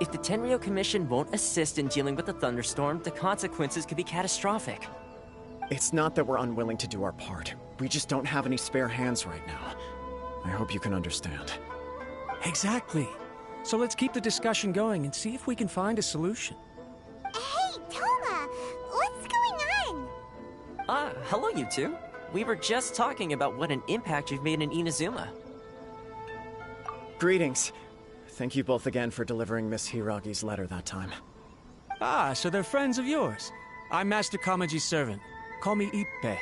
If the Tenryo Commission won't assist in dealing with the thunderstorm, the consequences could be catastrophic. It's not that we're unwilling to do our part. We just don't have any spare hands right now. I hope you can understand. Exactly. So let's keep the discussion going and see if we can find a solution. Hey, Toma! What's going on? Hello you two. We were just talking about what an impact you've made in Inazuma. Greetings. Thank you both again for delivering Miss Hiragi's letter that time. Ah, so they're friends of yours. I'm Master Kamaji's servant. Call me Ippei.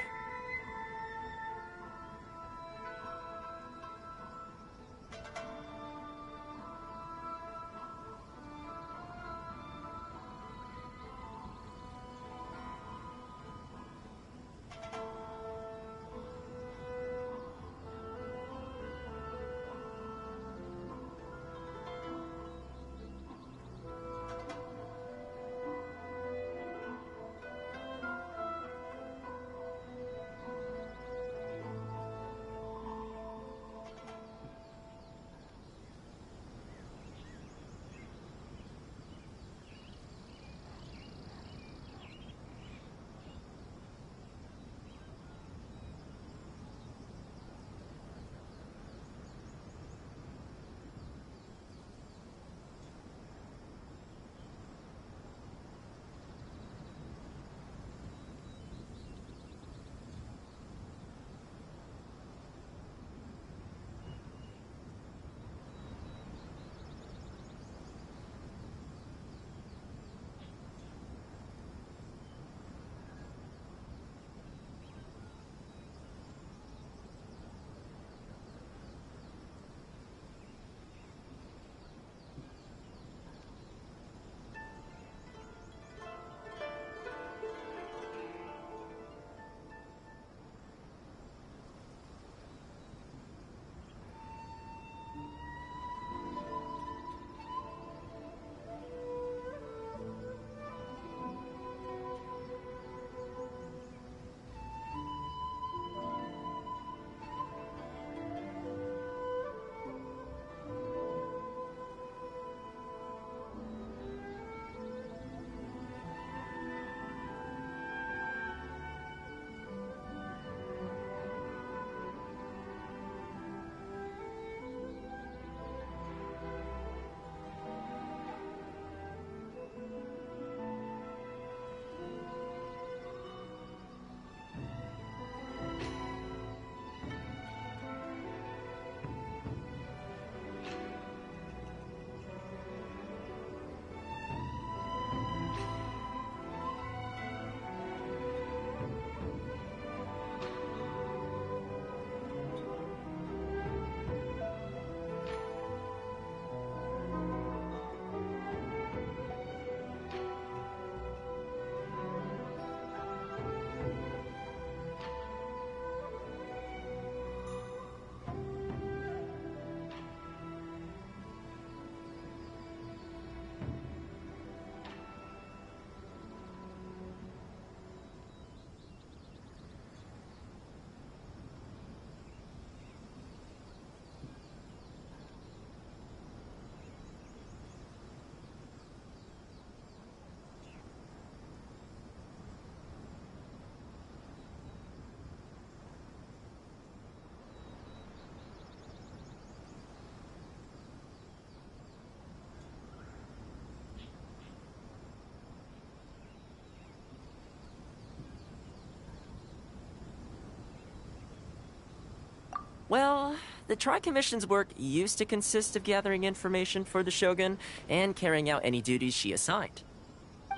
Well, the Tri-Commission's work used to consist of gathering information for the Shogun and carrying out any duties she assigned.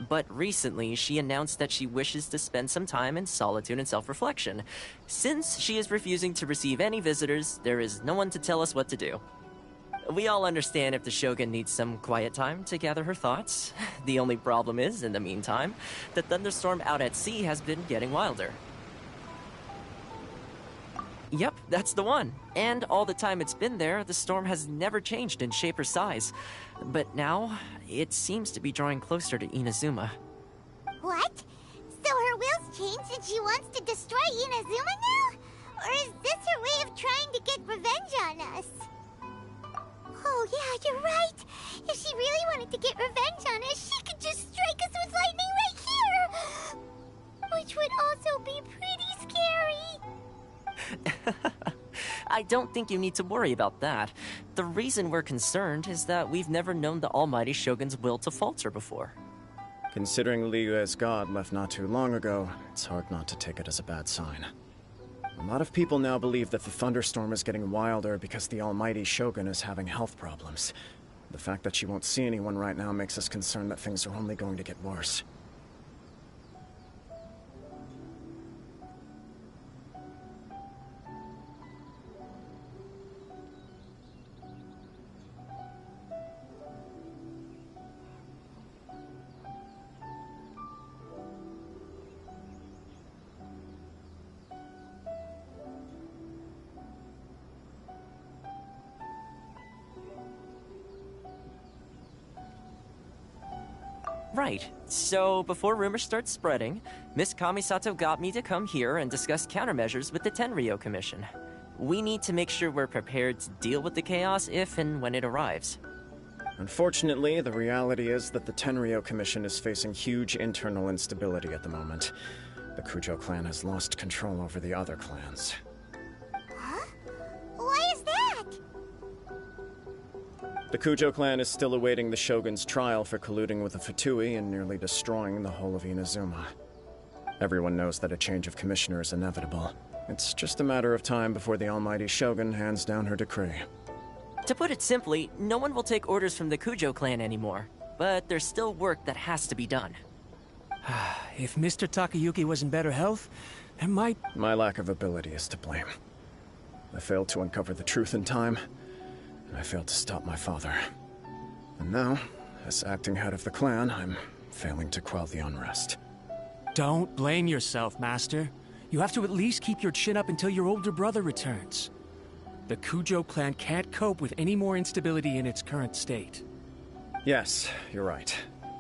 But recently, she announced that she wishes to spend some time in solitude and self-reflection. Since she is refusing to receive any visitors, there is no one to tell us what to do. We all understand if the Shogun needs some quiet time to gather her thoughts. The only problem is, in the meantime, the thunderstorm out at sea has been getting wilder. Yep, that's the one. And all the time it's been there, the storm has never changed in shape or size. But now, it seems to be drawing closer to Inazuma. What? So her will's changed and she wants to destroy Inazuma now? Or is this her way of trying to get revenge on us? Oh yeah, you're right. If she really wanted to get I don't think you need to worry about that. The reason we're concerned is that we've never known the almighty Shogun's will to falter before. Considering Liyue's god left not too long ago, it's hard not to take it as a bad sign. A lot of people now believe that the thunderstorm is getting wilder because the almighty Shogun is having health problems. The fact that she won't see anyone right now makes us concerned that things are only going to get worse. Right. So, before rumors start spreading, Miss Kamisato got me to come here and discuss countermeasures with the Tenryou Commission. We need to make sure we're prepared to deal with the chaos if and when it arrives. Unfortunately, the reality is that the Tenryou Commission is facing huge internal instability at the moment. The Kujo clan has lost control over the other clans. Huh? Why is that? The Kujo clan is still awaiting the Shogun's trial for colluding with the Fatui and nearly destroying the whole of Inazuma. Everyone knows that a change of commissioner is inevitable. It's just a matter of time before the almighty Shogun hands down her decree. To put it simply, no one will take orders from the Kujo clan anymore. But there's still work that has to be done. If Mr. Takayuki was in better health, there might... My lack of ability is to blame. I failed to uncover the truth in time, and I failed to stop my father. And now, as acting head of the clan, I'm failing to quell the unrest. Don't blame yourself, Master. You have to at least keep your chin up until your older brother returns. The Kujo clan can't cope with any more instability in its current state. Yes, you're right.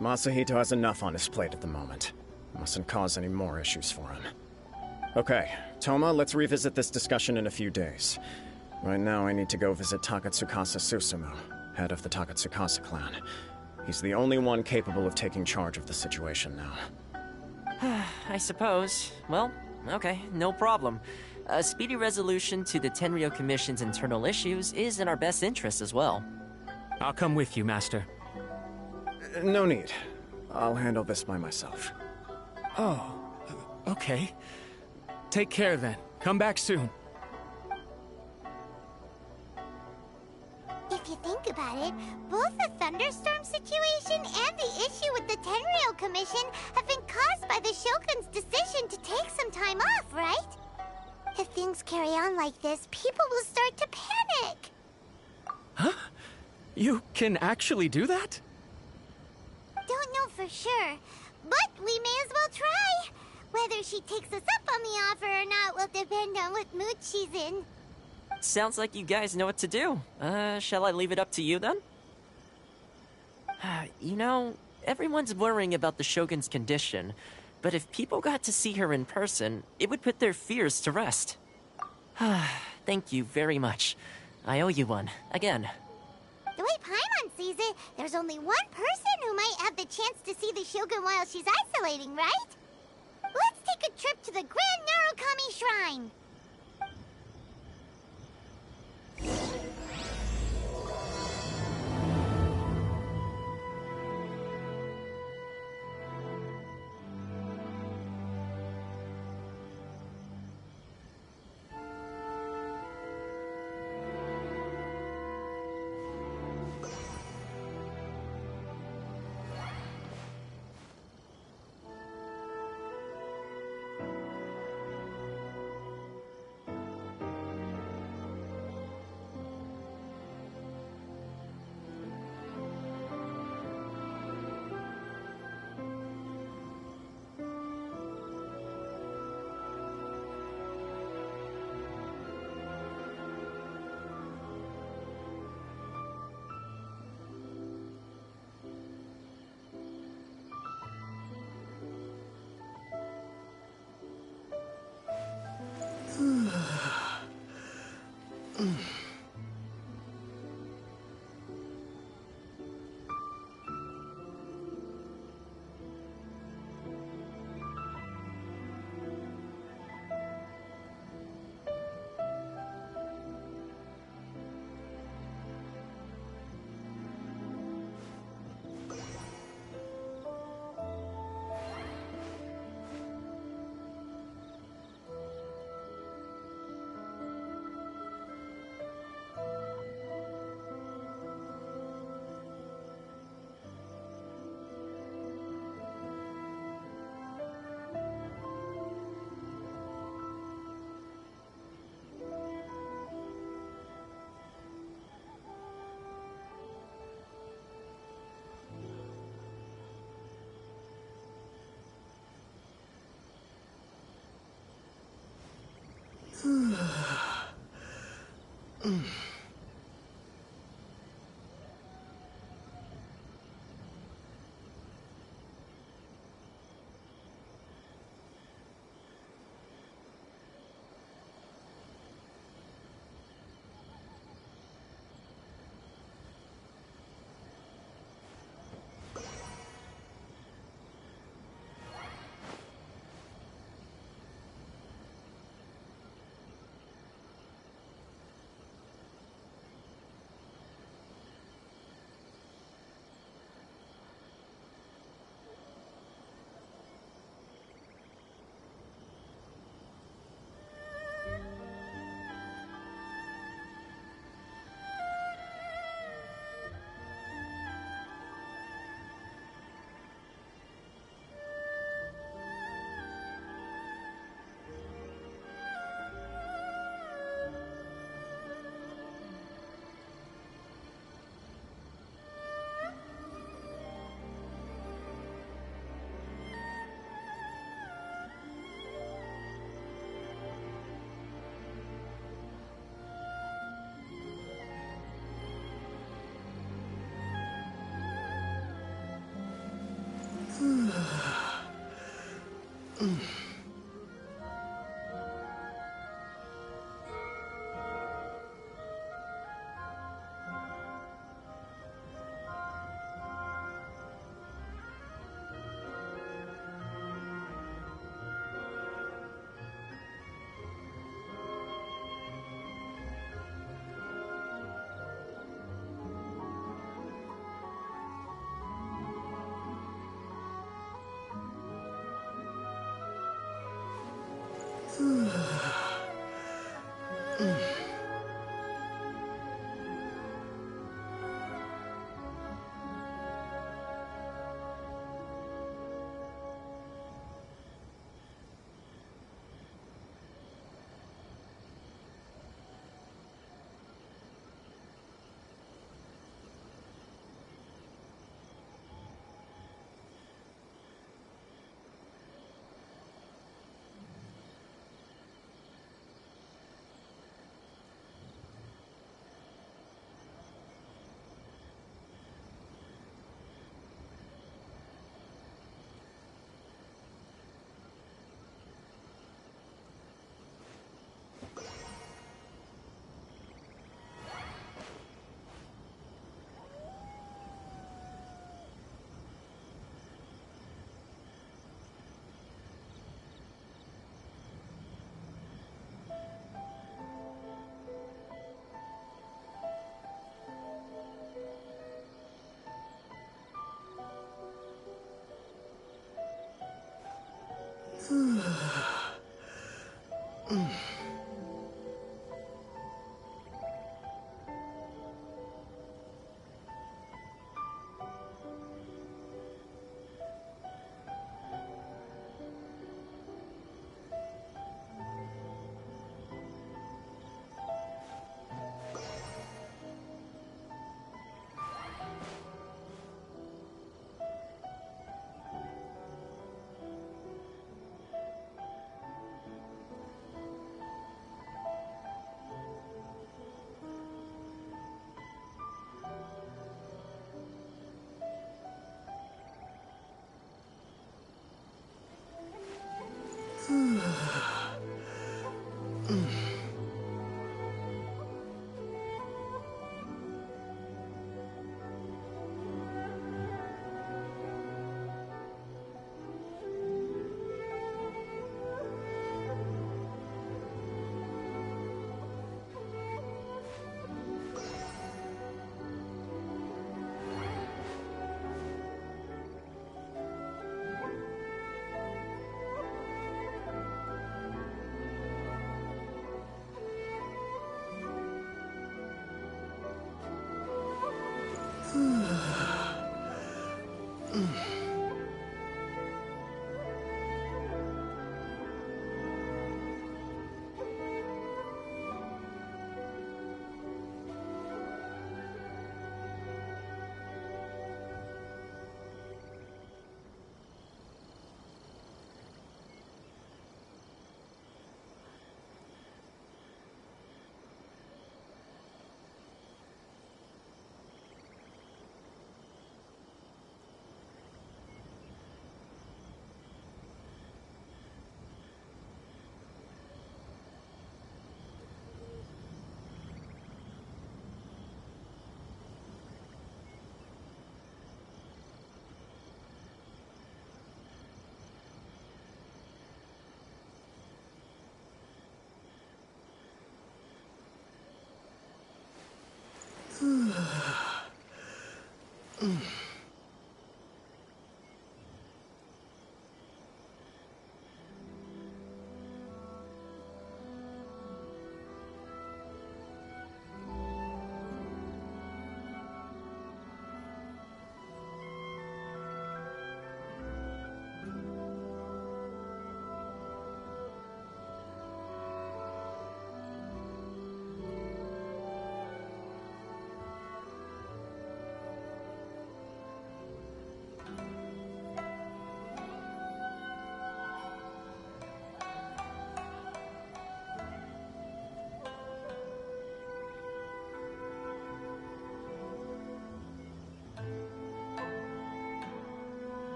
Masahito has enough on his plate at the moment. Mustn't cause any more issues for him. Okay, Toma, let's revisit this discussion in a few days. Right now, I need to go visit Takatsukasa Susumu, head of the Takatsukasa clan. He's the only one capable of taking charge of the situation now. I suppose. Well, okay, no problem. A speedy resolution to the Tenryou Commission's internal issues is in our best interest as well. I'll come with you, Master. No need. I'll handle this by myself. Oh, okay. Take care then. Come back soon. If you think about it, both the thunderstorm situation and the issue with the Tenryou Commission have been caused by the Shogun's decision to take some time off, right? If things carry on like this, people will start to panic. Huh? You can actually do that? Don't know for sure, but we may as well try. Whether she takes us up on the offer or not will depend on what mood she's in. Sounds like you guys know what to do. Shall I leave it up to you then? You know, everyone's worrying about the Shogun's condition, but if people got to see her in person, it would put their fears to rest. Thank you very much. I owe you one, again. The way Paimon sees it, there's only one person who might have the chance to see the Shogun while she's isolating, right? Let's take a trip to the Grand Narukami Shrine.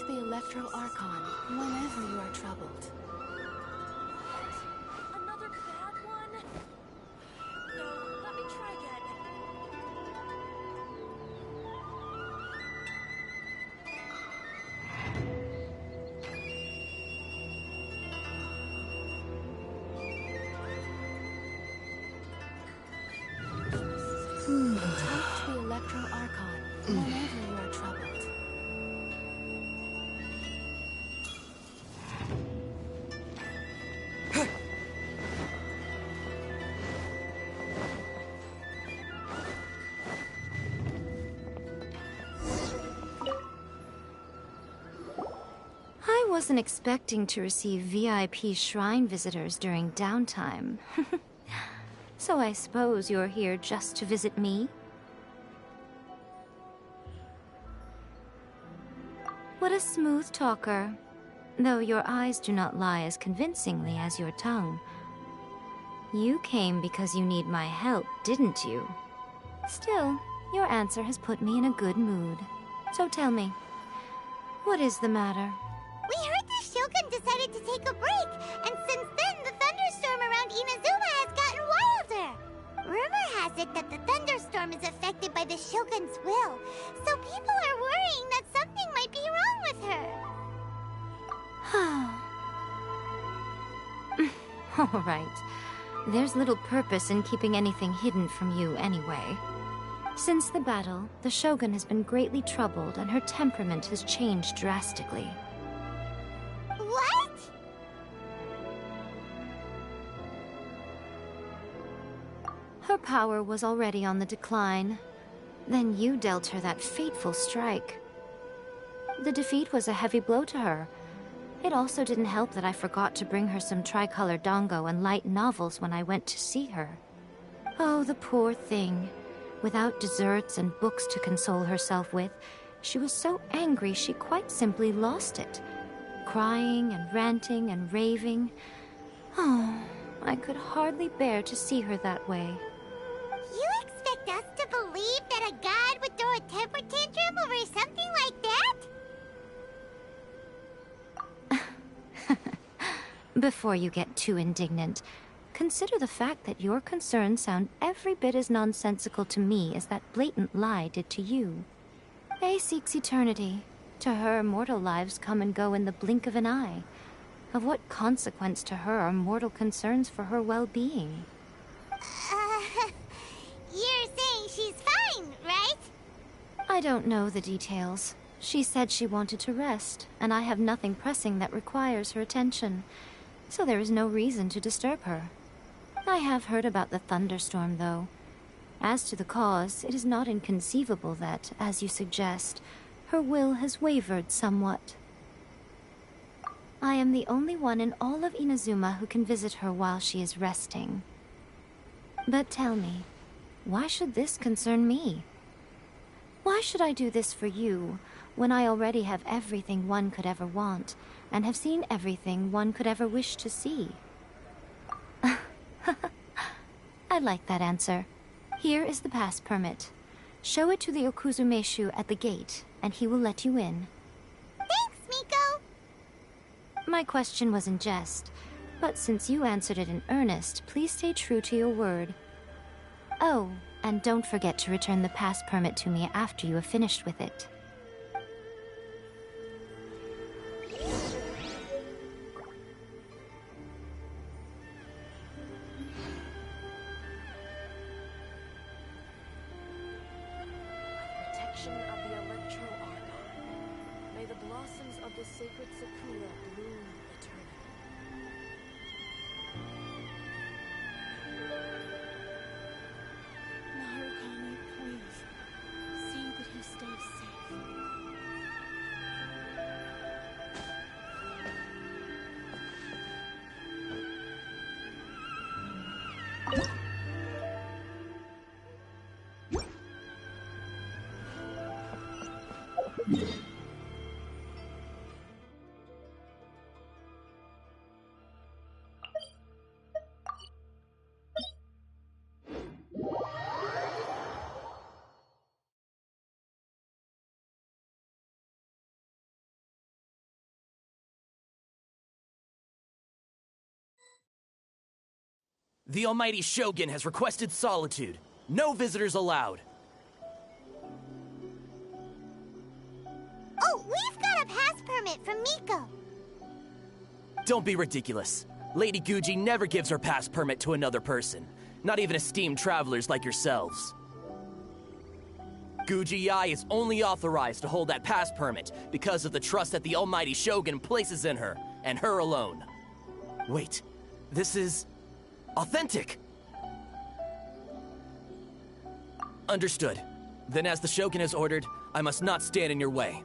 The Electro Archon whenever you are troubled. Another bad one? No, let me try again. Electro Archon whenever you are troubled. I wasn't expecting to receive VIP shrine visitors during downtime. So I suppose you're here just to visit me? What a smooth talker. Though your eyes do not lie as convincingly as your tongue. You came because you need my help, didn't you? Still, your answer has put me in a good mood. So tell me, what is the matter? We heard the Shogun decided to take a break, and since then the thunderstorm around Inazuma has gotten wilder. Rumor has it that the thunderstorm is affected by the Shogun's will, so people are worrying that something might be wrong with her. All right. There's little purpose in keeping anything hidden from you anyway. Since the battle, the Shogun has been greatly troubled and her temperament has changed drastically. What? Her power was already on the decline. Then you dealt her that fateful strike. The defeat was a heavy blow to her. It also didn't help that I forgot to bring her some tricolor dango and light novels when I went to see her. Oh, the poor thing. Without desserts and books to console herself with, she was so angry she quite simply lost it. Crying and ranting and raving. Oh, I could hardly bear to see her that way. You expect us to believe that a god would throw a temper tantrum over something like that? Before you get too indignant, consider the fact that your concerns sound every bit as nonsensical to me as that blatant lie did to you. Faye seeks eternity. To her, mortal lives come and go in the blink of an eye. Of what consequence to her are mortal concerns for her well-being? You're saying she's fine, right? I don't know the details. She said she wanted to rest, and I have nothing pressing that requires her attention. So there is no reason to disturb her. I have heard about the thunderstorm, though. As to the cause, it is not inconceivable that, as you suggest, her will has wavered somewhat. I am the only one in all of Inazuma who can visit her while she is resting. But tell me, why should this concern me? Why should I do this for you, when I already have everything one could ever want, and have seen everything one could ever wish to see? I like that answer. Here is the pass permit. Show it to the Okuzumeshu at the gate, and he will let you in. Thanks, Miko! My question was in jest, but since you answered it in earnest, please stay true to your word. Oh, and don't forget to return the pass permit to me after you have finished with it. Protection of the Electro Archon. May the blossoms of the sacred Sakura bloom eternally. Narukami, please. See that he stays safe. The almighty Shogun has requested solitude. No visitors allowed. Oh, we've got a pass permit from Miko. Don't be ridiculous. Lady Guji never gives her pass permit to another person. Not even esteemed travelers like yourselves. Guji is only authorized to hold that pass permit because of the trust that the almighty Shogun places in her, and her alone. Wait, this is... authentic! Understood. Then as the Shogun has ordered, I must not stand in your way.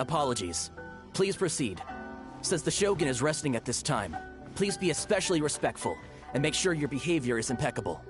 Apologies. Please proceed. Since the Shogun is resting at this time, please be especially respectful, and make sure your behavior is impeccable.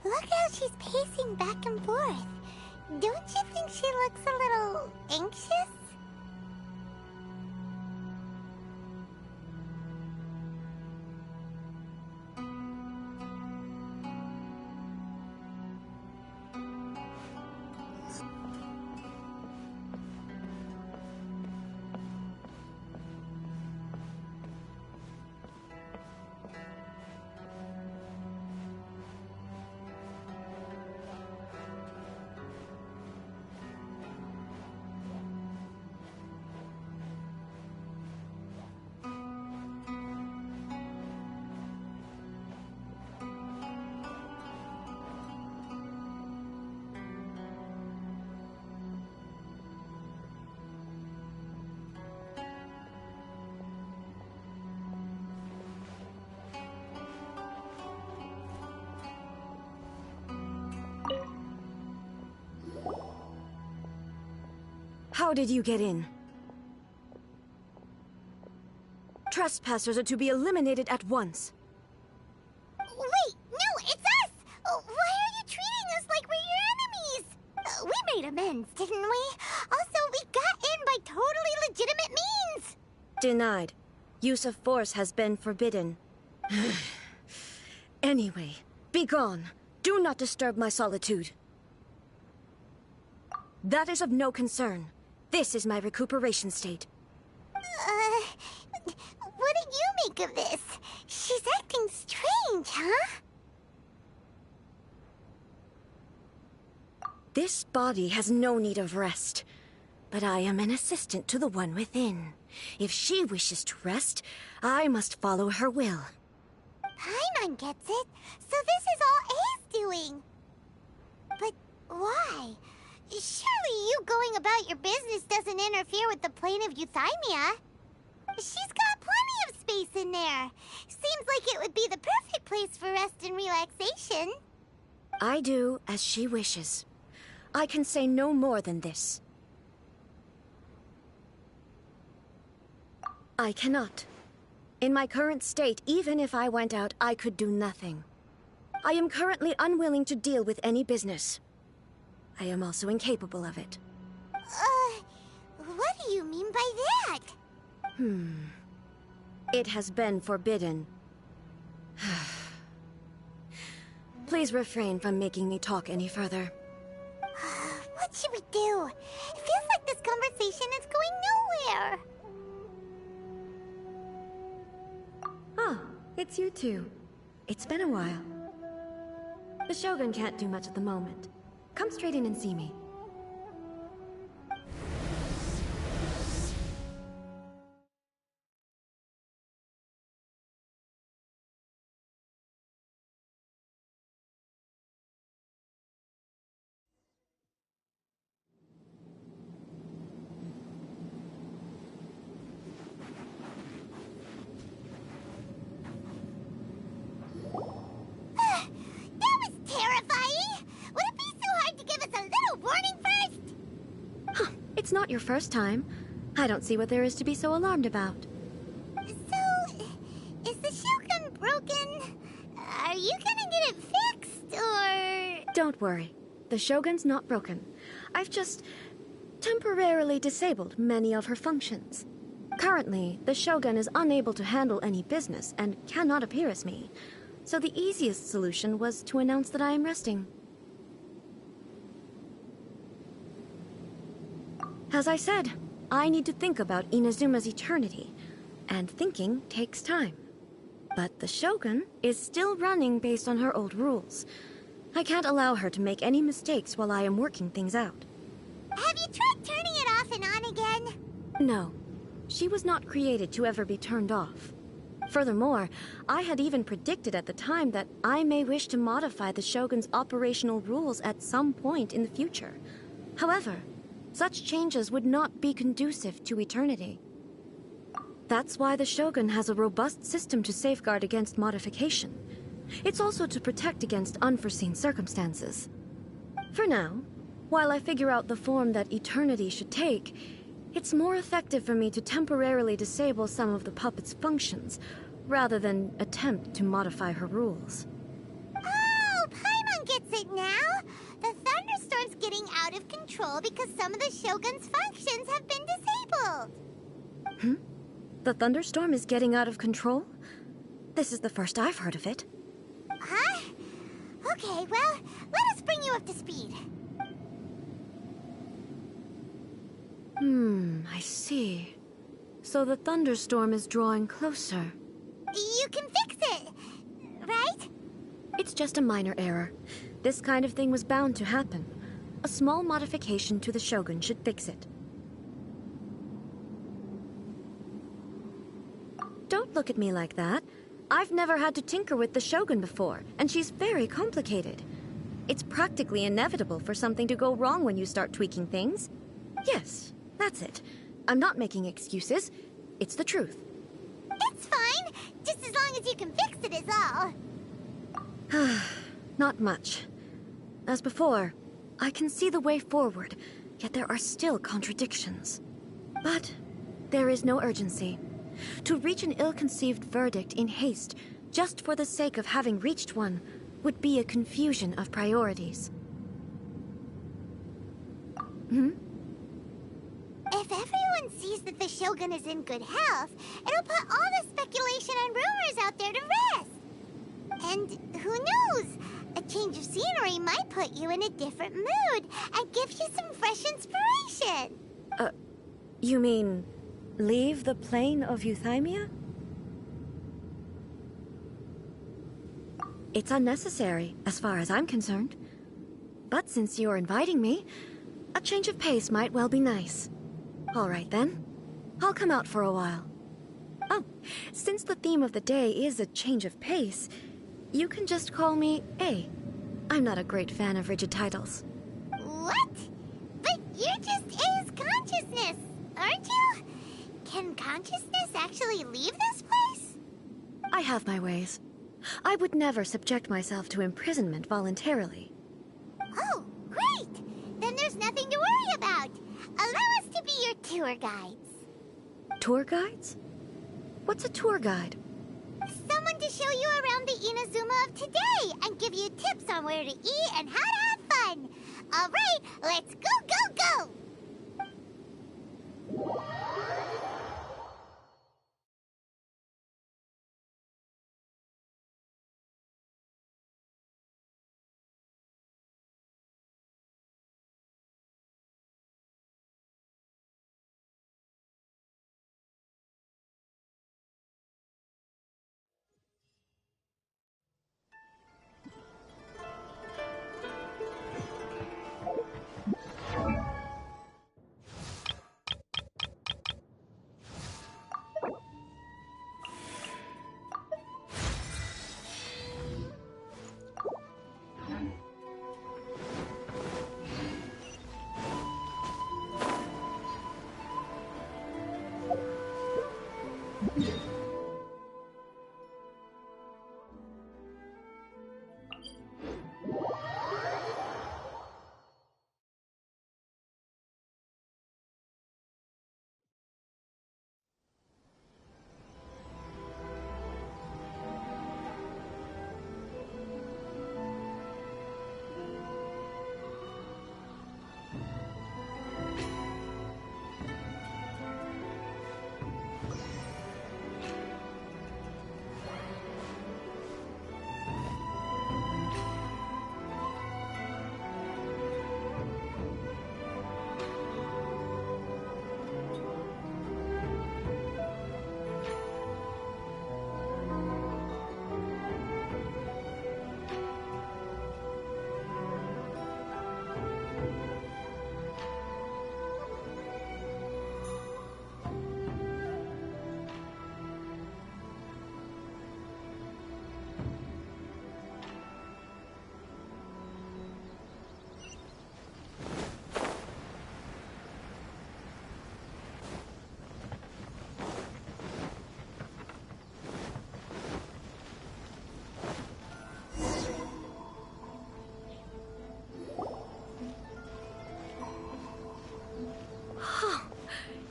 Look how she's pacing back and forth. Don't you think she looks a little anxious? How did you get in? Trespassers are to be eliminated at once. Wait, no, it's us! Why are you treating us like we're your enemies? We made amends, didn't we? Also, we got in by totally legitimate means! Denied. Use of force has been forbidden. Anyway, be gone. Do not disturb my solitude. That is of no concern. This is my recuperation state. What do you make of this? She's acting strange, huh? This body has no need of rest. But I am an assistant to the one within. If she wishes to rest, I must follow her will. Paimon gets it. So this is all A's doing. But why? Surely you going about your business doesn't interfere with the plane of euthymia. She's got plenty of space in there. Seems like it would be the perfect place for rest and relaxation. I do as she wishes. I can say no more than this. I cannot. In my current state, even if I went out, I could do nothing. I am currently unwilling to deal with any business. I am also incapable of it. What do you mean by that? It has been forbidden. Please refrain from making me talk any further. What should we do? It feels like this conversation is going nowhere. Ah, it's you two. It's been a while. The Shogun can't do much at the moment. Come straight in and see me. It's not your first time. I don't see what there is to be so alarmed about. So, is the Shogun broken? Are you gonna get it fixed, or...? Don't worry. The Shogun's not broken. I've just temporarily disabled many of her functions. Currently, the Shogun is unable to handle any business and cannot appear as me. So the easiest solution was to announce that I am resting. As I said, I need to think about Inazuma's eternity, and thinking takes time. But the Shogun is still running based on her old rules. I can't allow her to make any mistakes while I am working things out. Have you tried turning it off and on again? No. She was not created to ever be turned off. Furthermore, I had even predicted at the time that I may wish to modify the Shogun's operational rules at some point in the future. However, such changes would not be conducive to eternity. That's why the Shogun has a robust system to safeguard against modification. It's also to protect against unforeseen circumstances. For now, while I figure out the form that eternity should take, it's more effective for me to temporarily disable some of the puppet's functions, rather than attempt to modify her rules. Oh, Paimon gets it now! The thunderstorm's getting out of control because some of the Shogun's functions have been disabled. The thunderstorm is getting out of control? This is the first I've heard of it. Huh? Okay, well, let us bring you up to speed. I see. So the thunderstorm is drawing closer. You can fix it, right? It's just a minor error. This kind of thing was bound to happen. A small modification to the Shogun should fix it. Don't look at me like that. I've never had to tinker with the Shogun before, and she's very complicated. It's practically inevitable for something to go wrong when you start tweaking things. Yes, that's it. I'm not making excuses. It's the truth. It's fine, just as long as you can fix it is all. Not much. As before, I can see the way forward, yet there are still contradictions. But there is no urgency. To reach an ill-conceived verdict in haste, just for the sake of having reached one, would be a confusion of priorities. If everyone sees that the Shogun is in good health, it'll put all the speculation and rumors out there to rest. And who knows? A change of scenery might put you in a different mood and give you some fresh inspiration. You mean leave the plane of Euthymia? It's unnecessary, as far as I'm concerned. But since you're inviting me, a change of pace might well be nice. All right, then. I'll come out for a while. Oh, since the theme of the day is a change of pace, you can just call me A. I'm not a great fan of rigid titles. What? But you're just A's consciousness, aren't you? Can consciousness actually leave this place? I have my ways. I would never subject myself to imprisonment voluntarily. Oh, great! Then there's nothing to worry about. Allow us to be your tour guides. Tour guides? What's a tour guide? Someone to show you around the Inazuma of today and give you tips on where to eat and how to have fun. All right, let's go!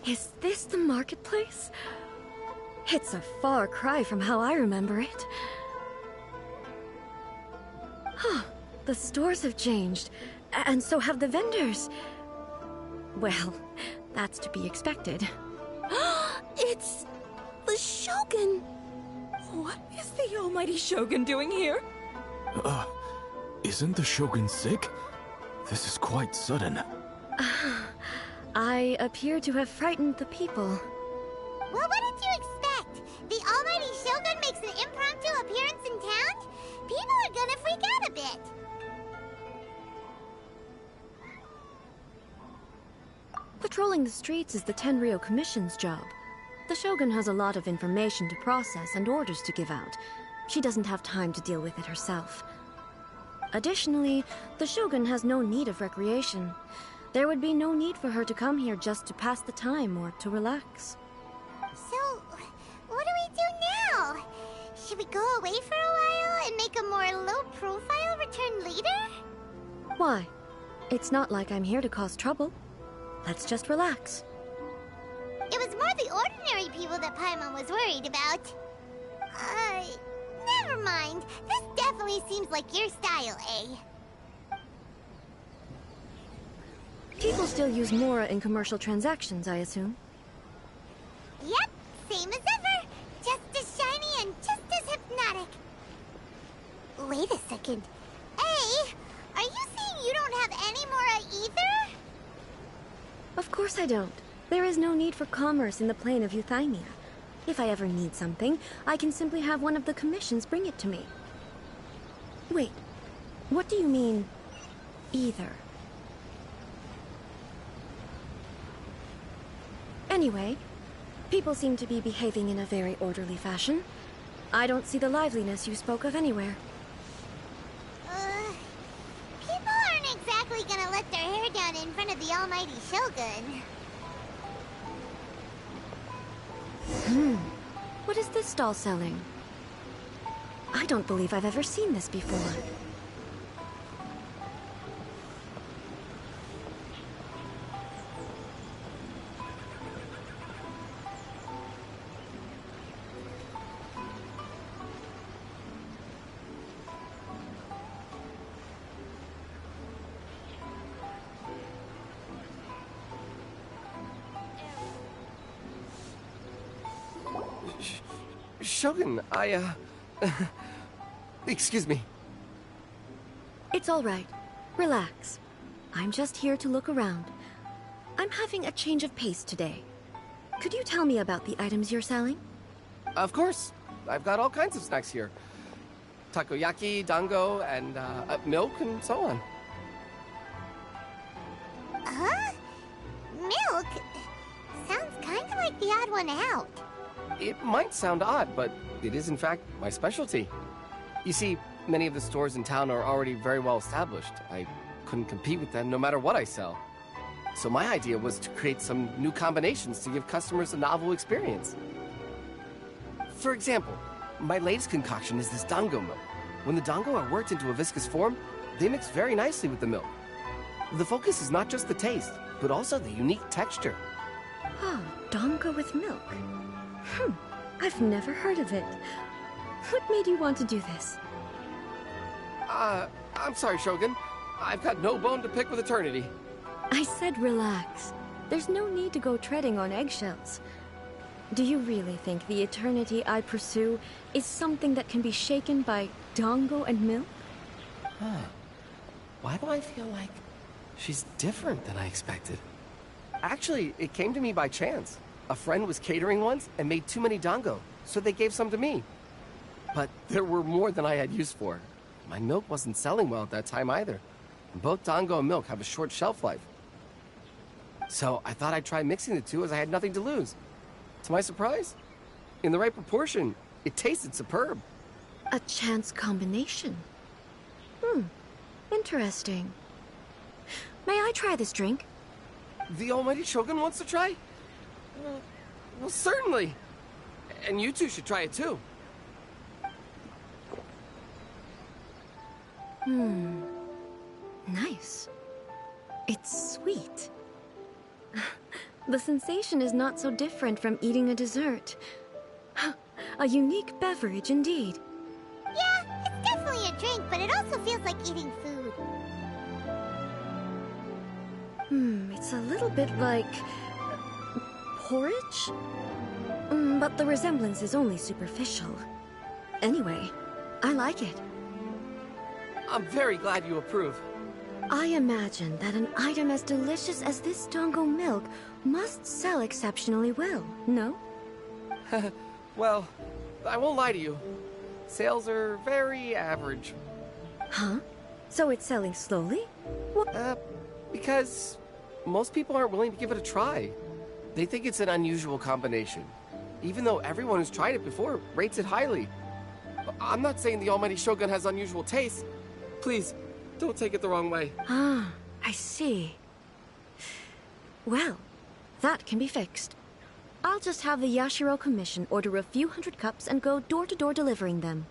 Is this the marketplace? It's a far cry from how I remember it. Huh. The stores have changed, and so have the vendors. Well, that's to be expected. It's the Shogun! What is the almighty Shogun doing here? Isn't the Shogun sick? This is quite sudden. I appear to have frightened the people. Well, what did you expect? The almighty Shogun makes an impromptu appearance in town? People are gonna freak out a bit. Patrolling the streets is the Tenryou Commission's job. The Shogun has a lot of information to process and orders to give out. She doesn't have time to deal with it herself. Additionally, the Shogun has no need of recreation. There would be no need for her to come here just to pass the time or to relax. So, what do we do now? Should we go away for a while and make a more low-profile return later? Why? It's not like I'm here to cause trouble. Let's just relax. It was more the ordinary people that Paimon was worried about. Never mind. This definitely seems like your style, eh? People still use Mora in commercial transactions, I assume. Yep, same as ever. Just as shiny and just as hypnotic. Wait a second. Hey, are you saying you don't have any Mora either? Of course I don't. There is no need for commerce in the plane of Euthymia. If I ever need something, I can simply have one of the commissions bring it to me. Wait, what do you mean, either? Anyway, people seem to be behaving in a very orderly fashion. I don't see the liveliness you spoke of anywhere. People aren't exactly gonna let their hair down in front of the almighty Shogun. What is this stall selling? I don't believe I've ever seen this before. Shogun, excuse me. It's all right. Relax. I'm just here to look around. I'm having a change of pace today. Could you tell me about the items you're selling? Of course. I've got all kinds of snacks here. Takoyaki, dango, and milk, and so on. Huh? Milk? Sounds kind of like the odd one out. It might sound odd, but it is in fact my specialty. You see, many of the stores in town are already very well established. I couldn't compete with them no matter what I sell. So my idea was to create some new combinations to give customers a novel experience. For example, my latest concoction is this dango milk. When the dango are worked into a viscous form, they mix very nicely with the milk. The focus is not just the taste, but also the unique texture. Oh, dango with milk. I've never heard of it. What made you want to do this? I'm sorry, Shogun. I've got no bone to pick with eternity. I said relax. There's no need to go treading on eggshells. Do you really think the eternity I pursue is something that can be shaken by dango and milk? Why do I feel like she's different than I expected? Actually, it came to me by chance. A friend was catering once and made too many dango, so they gave some to me. But there were more than I had use for. My milk wasn't selling well at that time either. And both dango and milk have a short shelf life. So I thought I'd try mixing the two as I had nothing to lose. To my surprise, in the right proportion, it tasted superb. A chance combination. Interesting. May I try this drink? The almighty Shogun wants to try? Well, certainly. And you two should try it too. Nice. It's sweet. The sensation is not so different from eating a dessert. A unique beverage indeed. Yeah, it's definitely a drink, but it also feels like eating food. It's a little bit like... porridge? But the resemblance is only superficial. Anyway, I like it. I'm very glad you approve. I imagine that an item as delicious as this dango milk must sell exceptionally well, no? Well, I won't lie to you. Sales are very average. Huh? So it's selling slowly? Because most people aren't willing to give it a try. They think it's an unusual combination. Even though everyone who's tried it before rates it highly. I'm not saying the almighty shogun has unusual taste. Please, don't take it the wrong way. Ah, I see. Well, that can be fixed. I'll just have the Yashiro Commission order a few hundred cups and go door to door delivering them.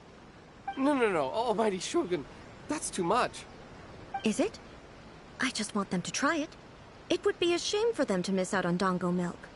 No, almighty shogun. That's too much. Is it? I just want them to try it. It would be a shame for them to miss out on dango milk.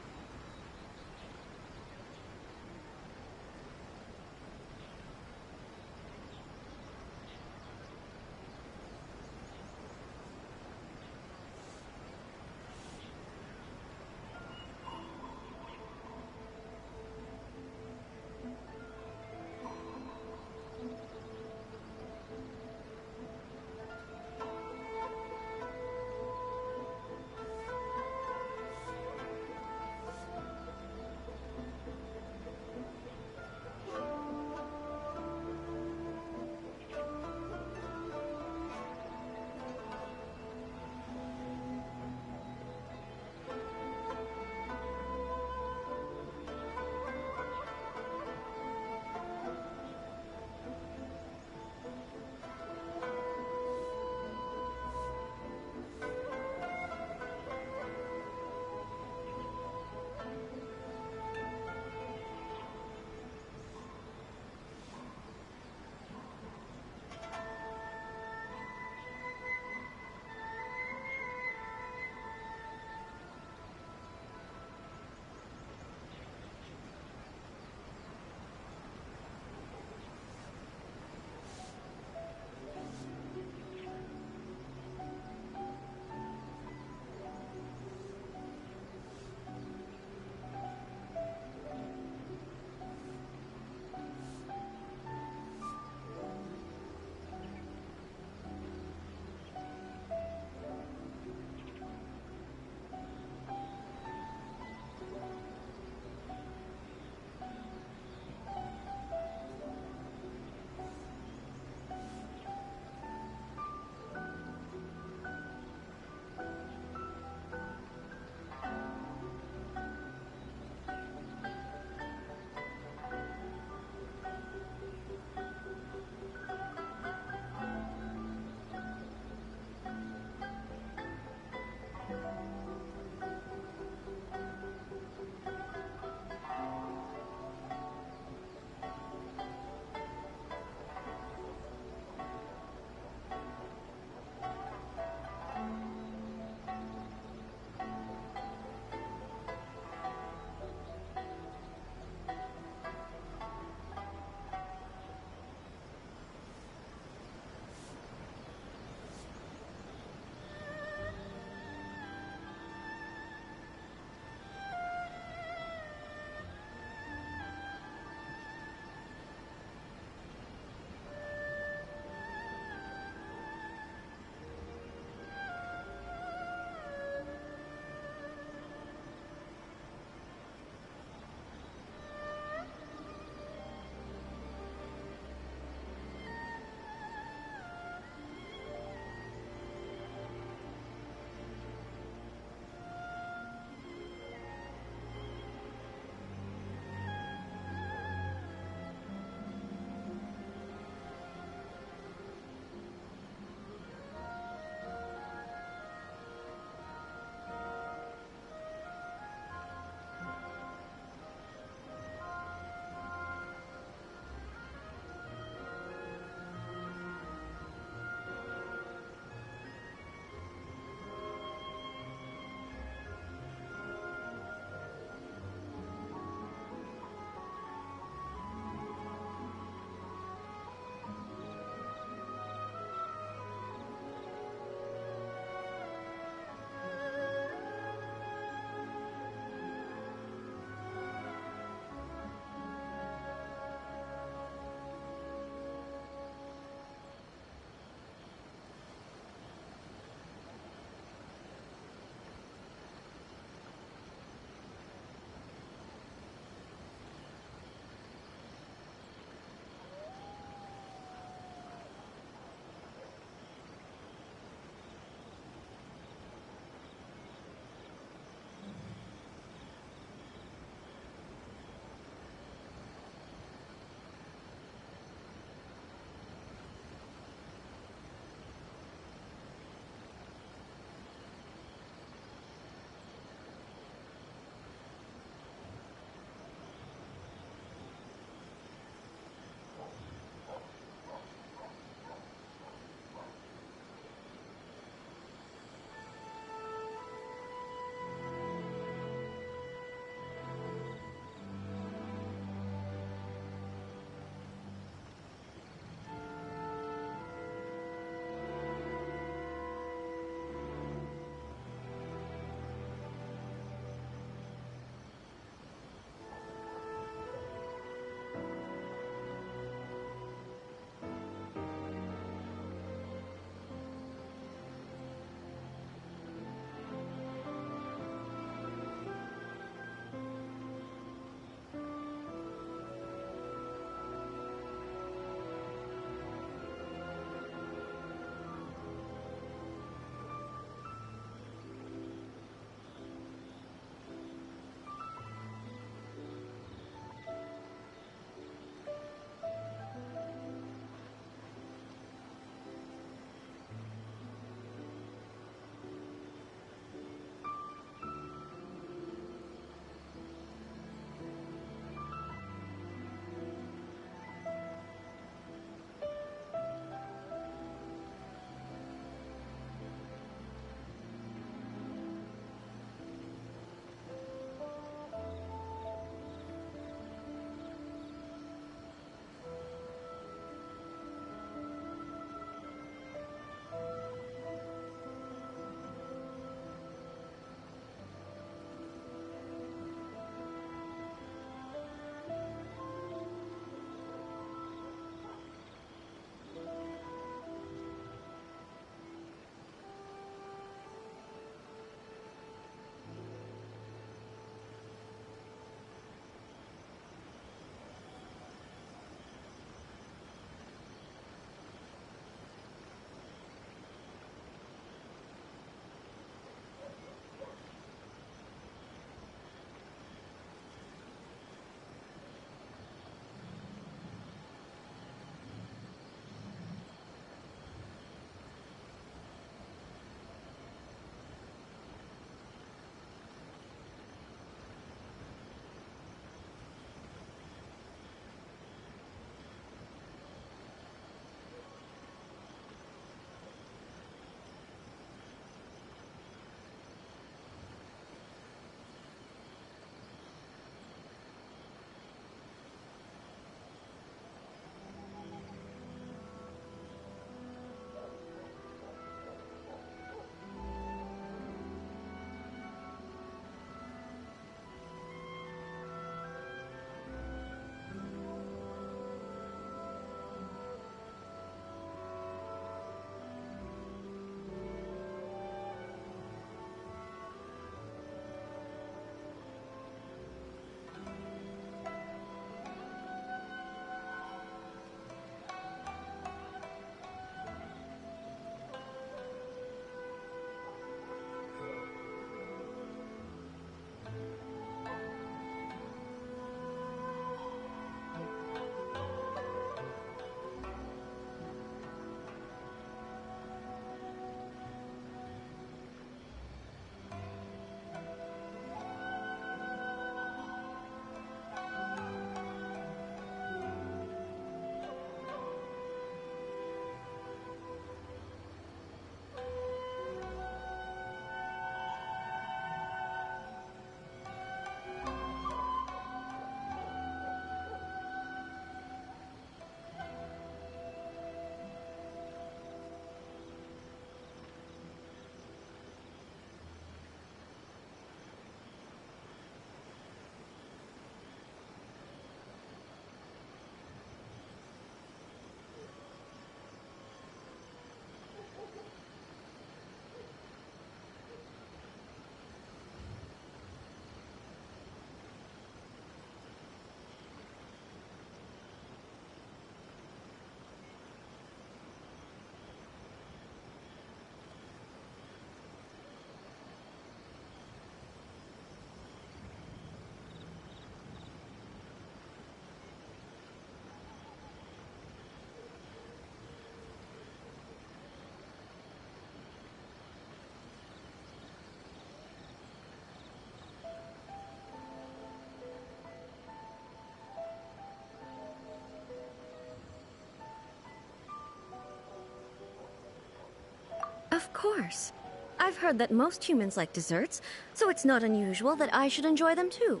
course. I've heard that most humans like desserts, so it's not unusual that I should enjoy them too.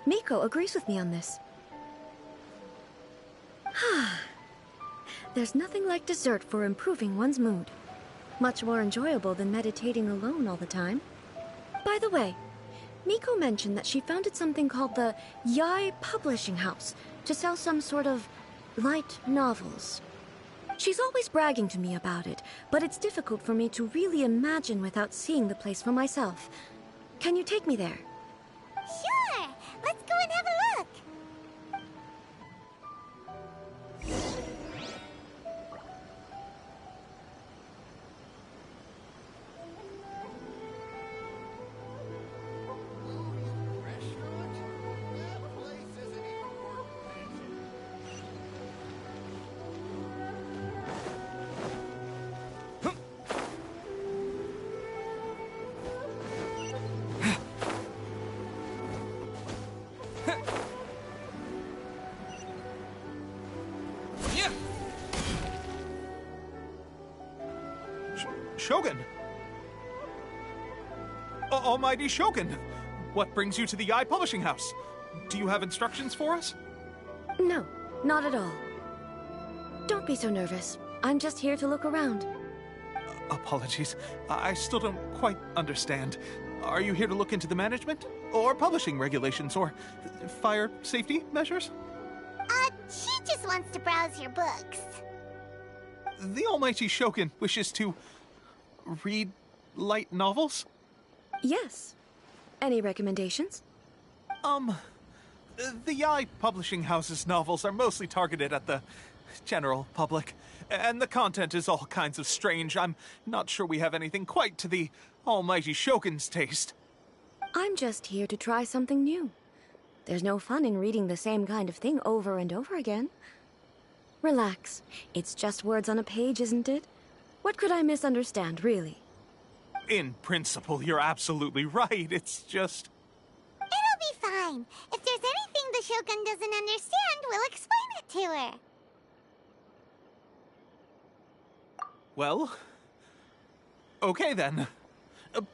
Miko agrees with me on this. There's nothing like dessert for improving one's mood. Much more enjoyable than meditating alone all the time. By the way, Miko mentioned that she founded something called the Yai Publishing House to sell some sort of light novels. She's always bragging to me about it, but it's difficult for me to really imagine without seeing the place for myself. Can you take me there? Sure! Let's go and have a look! Shogun! Almighty Shogun! What brings you to the Yai Publishing House? Do you have instructions for us? No, not at all. Don't be so nervous. I'm just here to look around. Apologies. I still don't quite understand. Are you here to look into the management? Or publishing regulations? Or fire safety measures? She just wants to browse your books. The Almighty Shogun wishes to read light novels? Yes. Any recommendations? The Yai Publishing House's novels are mostly targeted at the general public, and the content is all kinds of strange. I'm not sure we have anything quite to the Almighty Shogun's taste. I'm just here to try something new. There's no fun in reading the same kind of thing over and over again. Relax. It's just words on a page, isn't it? What could I misunderstand, really? In principle, you're absolutely right. It's just... It'll be fine. If there's anything the Shogun doesn't understand, we'll explain it to her. Well... okay then.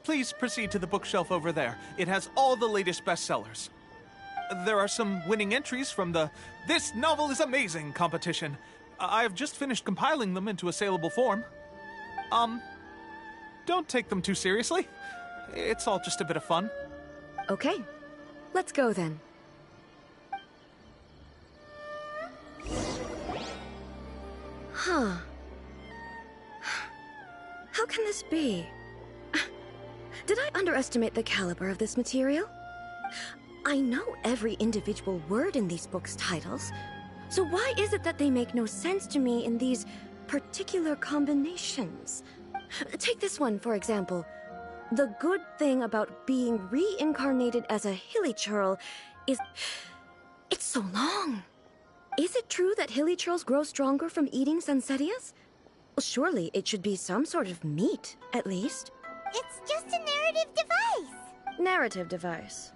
Please proceed to the bookshelf over there. It has all the latest bestsellers. There are some winning entries from the This Novel is Amazing competition. I've just finished compiling them into a saleable form. Don't take them too seriously. It's all just a bit of fun. Okay. Let's go then. Huh. How can this be? Did I underestimate the caliber of this material? I know every individual word in these books' titles, so why is it that they make no sense to me in these particular combinations? Take this one, for example. The good thing about being reincarnated as a hilichurl is... it's so long. Is it true that hilichurls grow stronger from eating Sansetias? Well, surely it should be some sort of meat, at least. It's just a narrative device. Narrative device.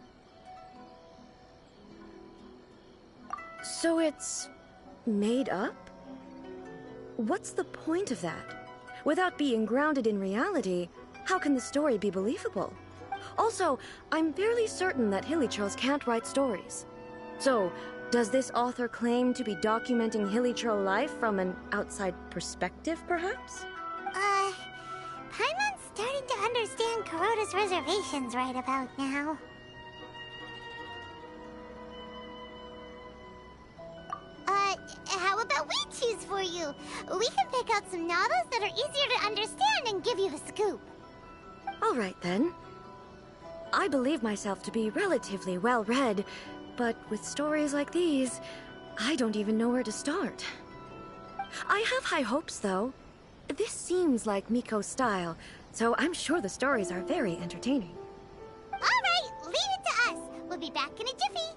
So it's... made up? What's the point of that? Without being grounded in reality, how can the story be believable? Also, I'm fairly certain that hilichurls can't write stories. So, does this author claim to be documenting hilichurl life from an outside perspective, perhaps? Paimon's starting to understand Kuroda's reservations right about now. How about we choose for you? We can pick out some novels that are easier to understand and give you the scoop. All right, then. I believe myself to be relatively well-read, but with stories like these, I don't even know where to start. I have high hopes, though. This seems like Miko's style, so I'm sure the stories are very entertaining. All right, leave it to us. We'll be back in a jiffy.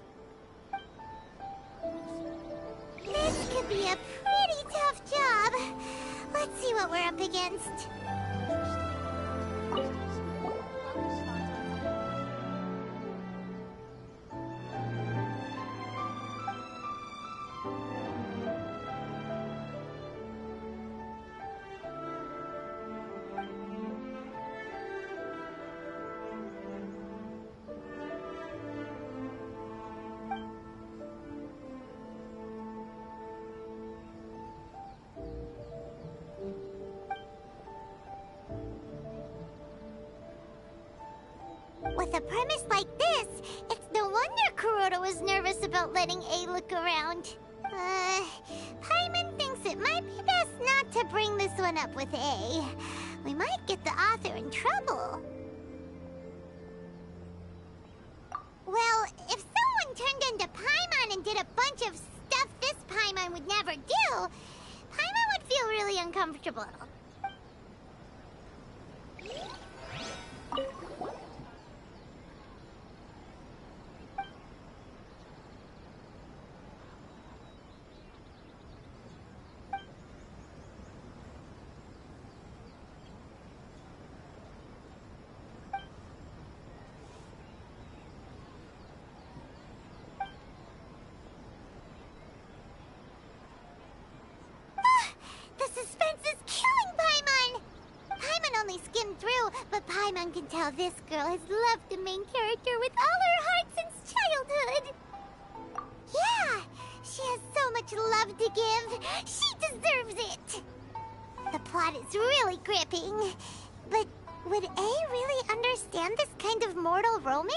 This could be a pretty tough job. Let's see what we're up against. with a premise like this, it's no wonder Kuroda was nervous about letting A look around. Paimon thinks it might be best not to bring this one up with A. We might get the author in trouble. Well, if someone turned into Paimon and did a bunch of stuff this Paimon would never do, Paimon would feel really uncomfortable. But Paimon can tell this girl has loved the main character with all her heart since childhood. Yeah, she has so much love to give. She deserves it. The plot is really gripping. But would A really understand this kind of mortal romance?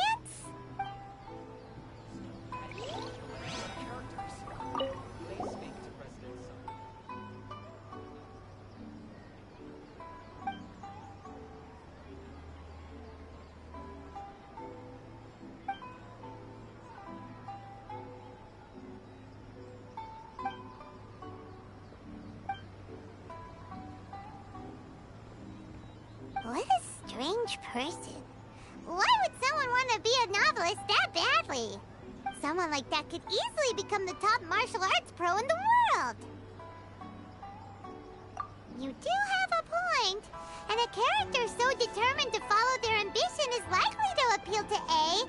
What a strange person. Why would someone want to be a novelist that badly? Someone like that could easily become the top martial arts pro in the world. You do have a point. And a character so determined to follow their ambition is likely to appeal to A,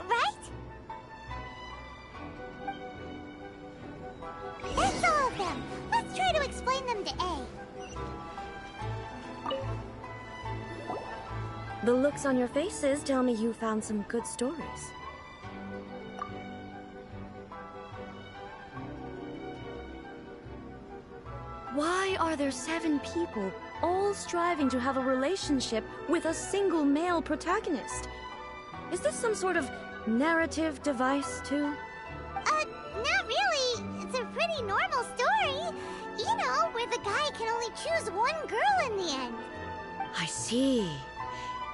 right? That's all of them. Let's try to explain them to A. The looks on your faces tell me you found some good stories. Why are there 7 people all striving to have a relationship with a single male protagonist? Is this some sort of narrative device, too? Not really. It's a pretty normal story. You know, where the guy can only choose one girl in the end. I see.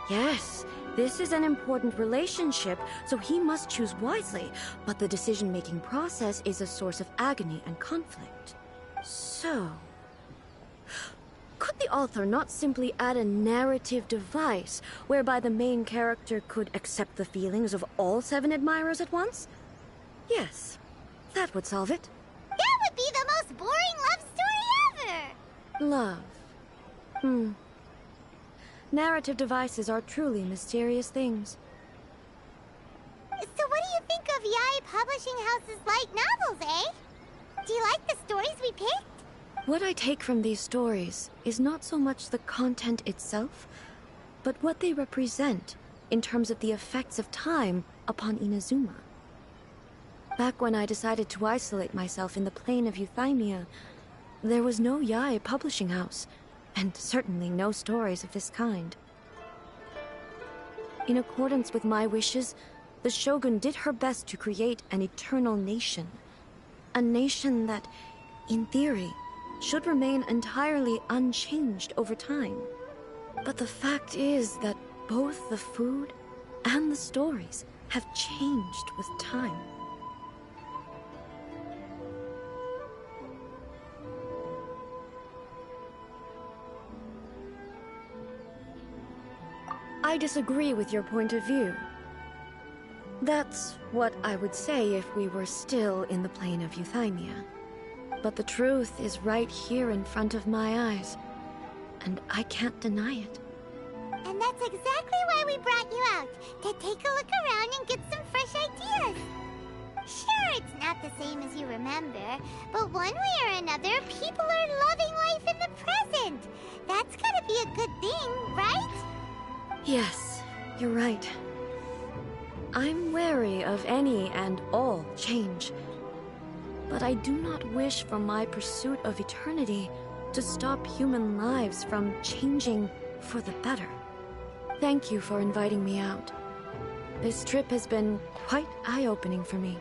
Yes, this is an important relationship, so he must choose wisely, but the decision-making process is a source of agony and conflict. So, could the author not simply add a narrative device whereby the main character could accept the feelings of all 7 admirers at once? Yes, that would solve it. That would be the most boring love story ever! Love. Narrative devices are truly mysterious things. So what do you think of Yae Publishing House's light novels, eh? Do you like the stories we picked? What I take from these stories is not so much the content itself, but what they represent in terms of the effects of time upon Inazuma. Back when I decided to isolate myself in the plane of Euthymia, there was no Yae Publishing House, and certainly no stories of this kind. In accordance with my wishes, the Shogun did her best to create an eternal nation. A nation that, in theory, should remain entirely unchanged over time. But the fact is that both the food and the stories have changed with time. I disagree with your point of view. That's what I would say if we were still in the plane of Euthymia. But the truth is right here in front of my eyes, and I can't deny it. And that's exactly why we brought you out, to take a look around and get some fresh ideas. Sure, it's not the same as you remember, but one way or another, people are loving life in the present. That's gotta be a good thing, right? Yes, you're right. I'm wary of any and all change. But I do not wish for my pursuit of eternity to stop human lives from changing for the better. Thank you for inviting me out. This trip has been quite eye-opening for me.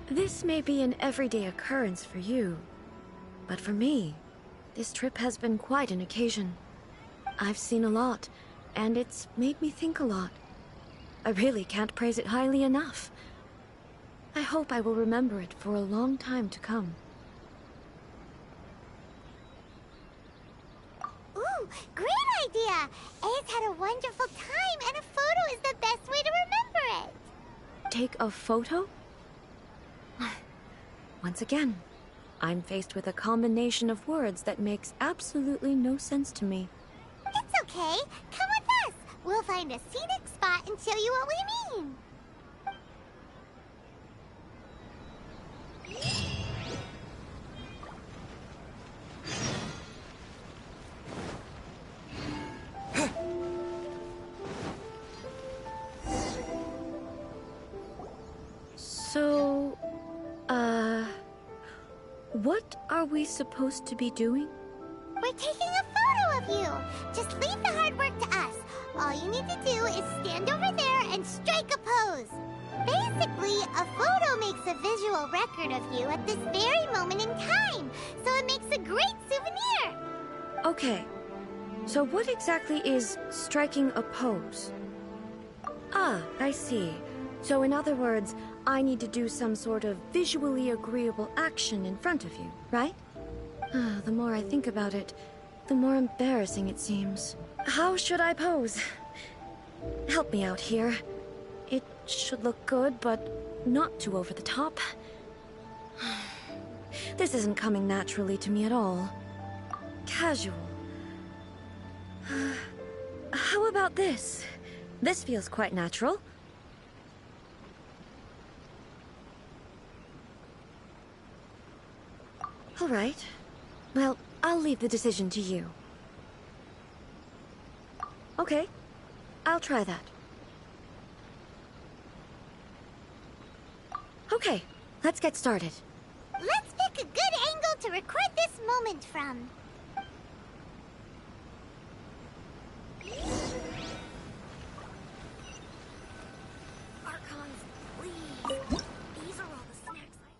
This may be an everyday occurrence for you, but for me, this trip has been quite an occasion. I've seen a lot, and it's made me think a lot. I really can't praise it highly enough. I hope I will remember it for a long time to come. Ooh, great idea! A's had a wonderful time, and a photo is the best way to remember it. Take a photo? Once again, I'm faced with a combination of words that makes absolutely no sense to me. It's okay. Come with us. We'll find a scenic spot and show you what we mean. So, what are we supposed to be doing? We're taking a photo of you. Just leave the hard work to us. All you need to do is stand over there and strike a pose. Basically, a photo makes a visual record of you at this very moment in time, so it makes a great souvenir. Okay, so what exactly is striking a pose? Ah, I see. So in other words, I need to do some sort of visually agreeable action in front of you, right? The more I think about it, the more embarrassing it seems. How should I pose? Help me out here. It should look good, but not too over the top. This isn't coming naturally to me at all. Casual. How about this? This feels quite natural. All right. Well, I'll leave the decision to you. Okay. I'll try that. Okay, let's get started. Let's pick a good angle to record this moment from. Archons, please. These are all the snacks I...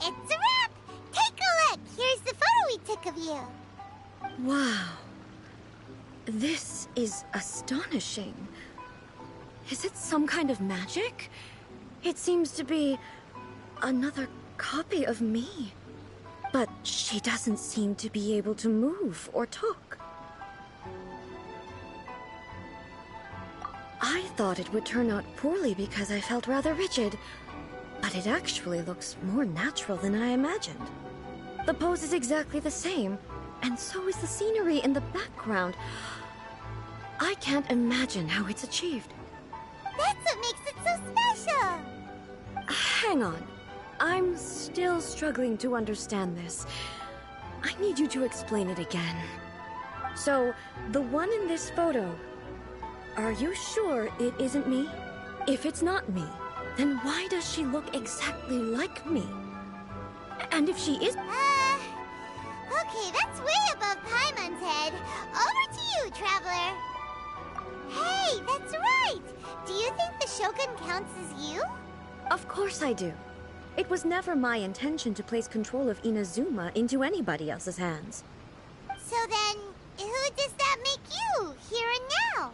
It's a wrap! Take a look! Here's the photo we took of you. Wow. This is astonishing. Is it some kind of magic? It seems to be another copy of me. But she doesn't seem to be able to move or talk. I thought it would turn out poorly because I felt rather rigid. But it actually looks more natural than I imagined. The pose is exactly the same, and so is the scenery in the background. I can't imagine how it's achieved. That's what makes it so special. Hang on. I'm still struggling to understand this. I need you to explain it again. So, the one in this photo, are you sure it isn't me? If it's not me, then why does she look exactly like me? And if she is... Okay, that's way above Paimon's head. Over to you, Traveler. Hey, that's right! Do you think the Shogun counts as you? Of course I do. It was never my intention to place control of Inazuma into anybody else's hands. So then, who does that make you, here and now?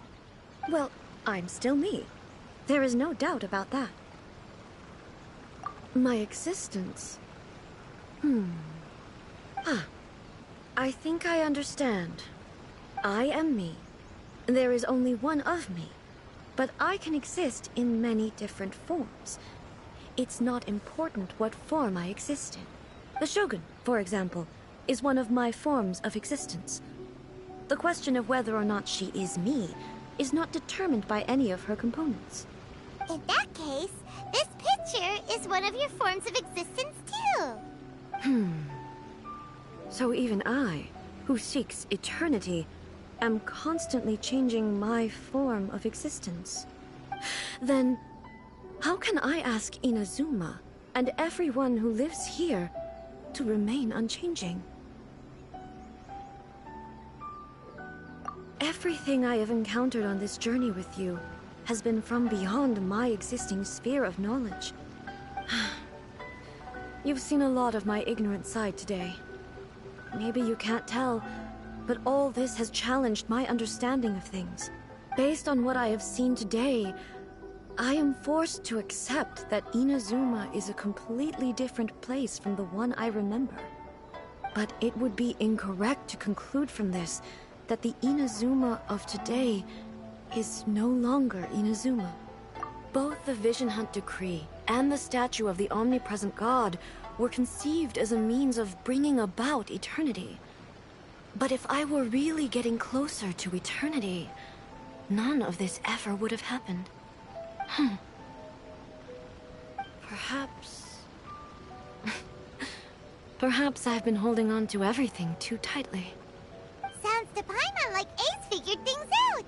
Well, I'm still me. There is no doubt about that. My existence... I think I understand. I am me. There is only one of me. But I can exist in many different forms. It's not important what form I exist in. The Shogun, for example, is one of my forms of existence. The question of whether or not she is me is not determined by any of her components. In that case, this picture is one of your forms of existence too. So even I, who seeks eternity, am constantly changing my form of existence. Then, how can I ask Inazuma and everyone who lives here to remain unchanging? Everything I have encountered on this journey with you has been from beyond my existing sphere of knowledge. You've seen a lot of my ignorant side today. Maybe you can't tell, but all this has challenged my understanding of things. Based on what I have seen today, I am forced to accept that Inazuma is a completely different place from the one I remember. But it would be incorrect to conclude from this that the Inazuma of today is no longer Inazuma. Both the Vision Hunt Decree and the statue of the omnipresent god were conceived as a means of bringing about eternity. But if I were really getting closer to eternity, none of this ever would have happened. Perhaps... Perhaps I've been holding on to everything too tightly. Sounds to Paimon like Ace figured things out.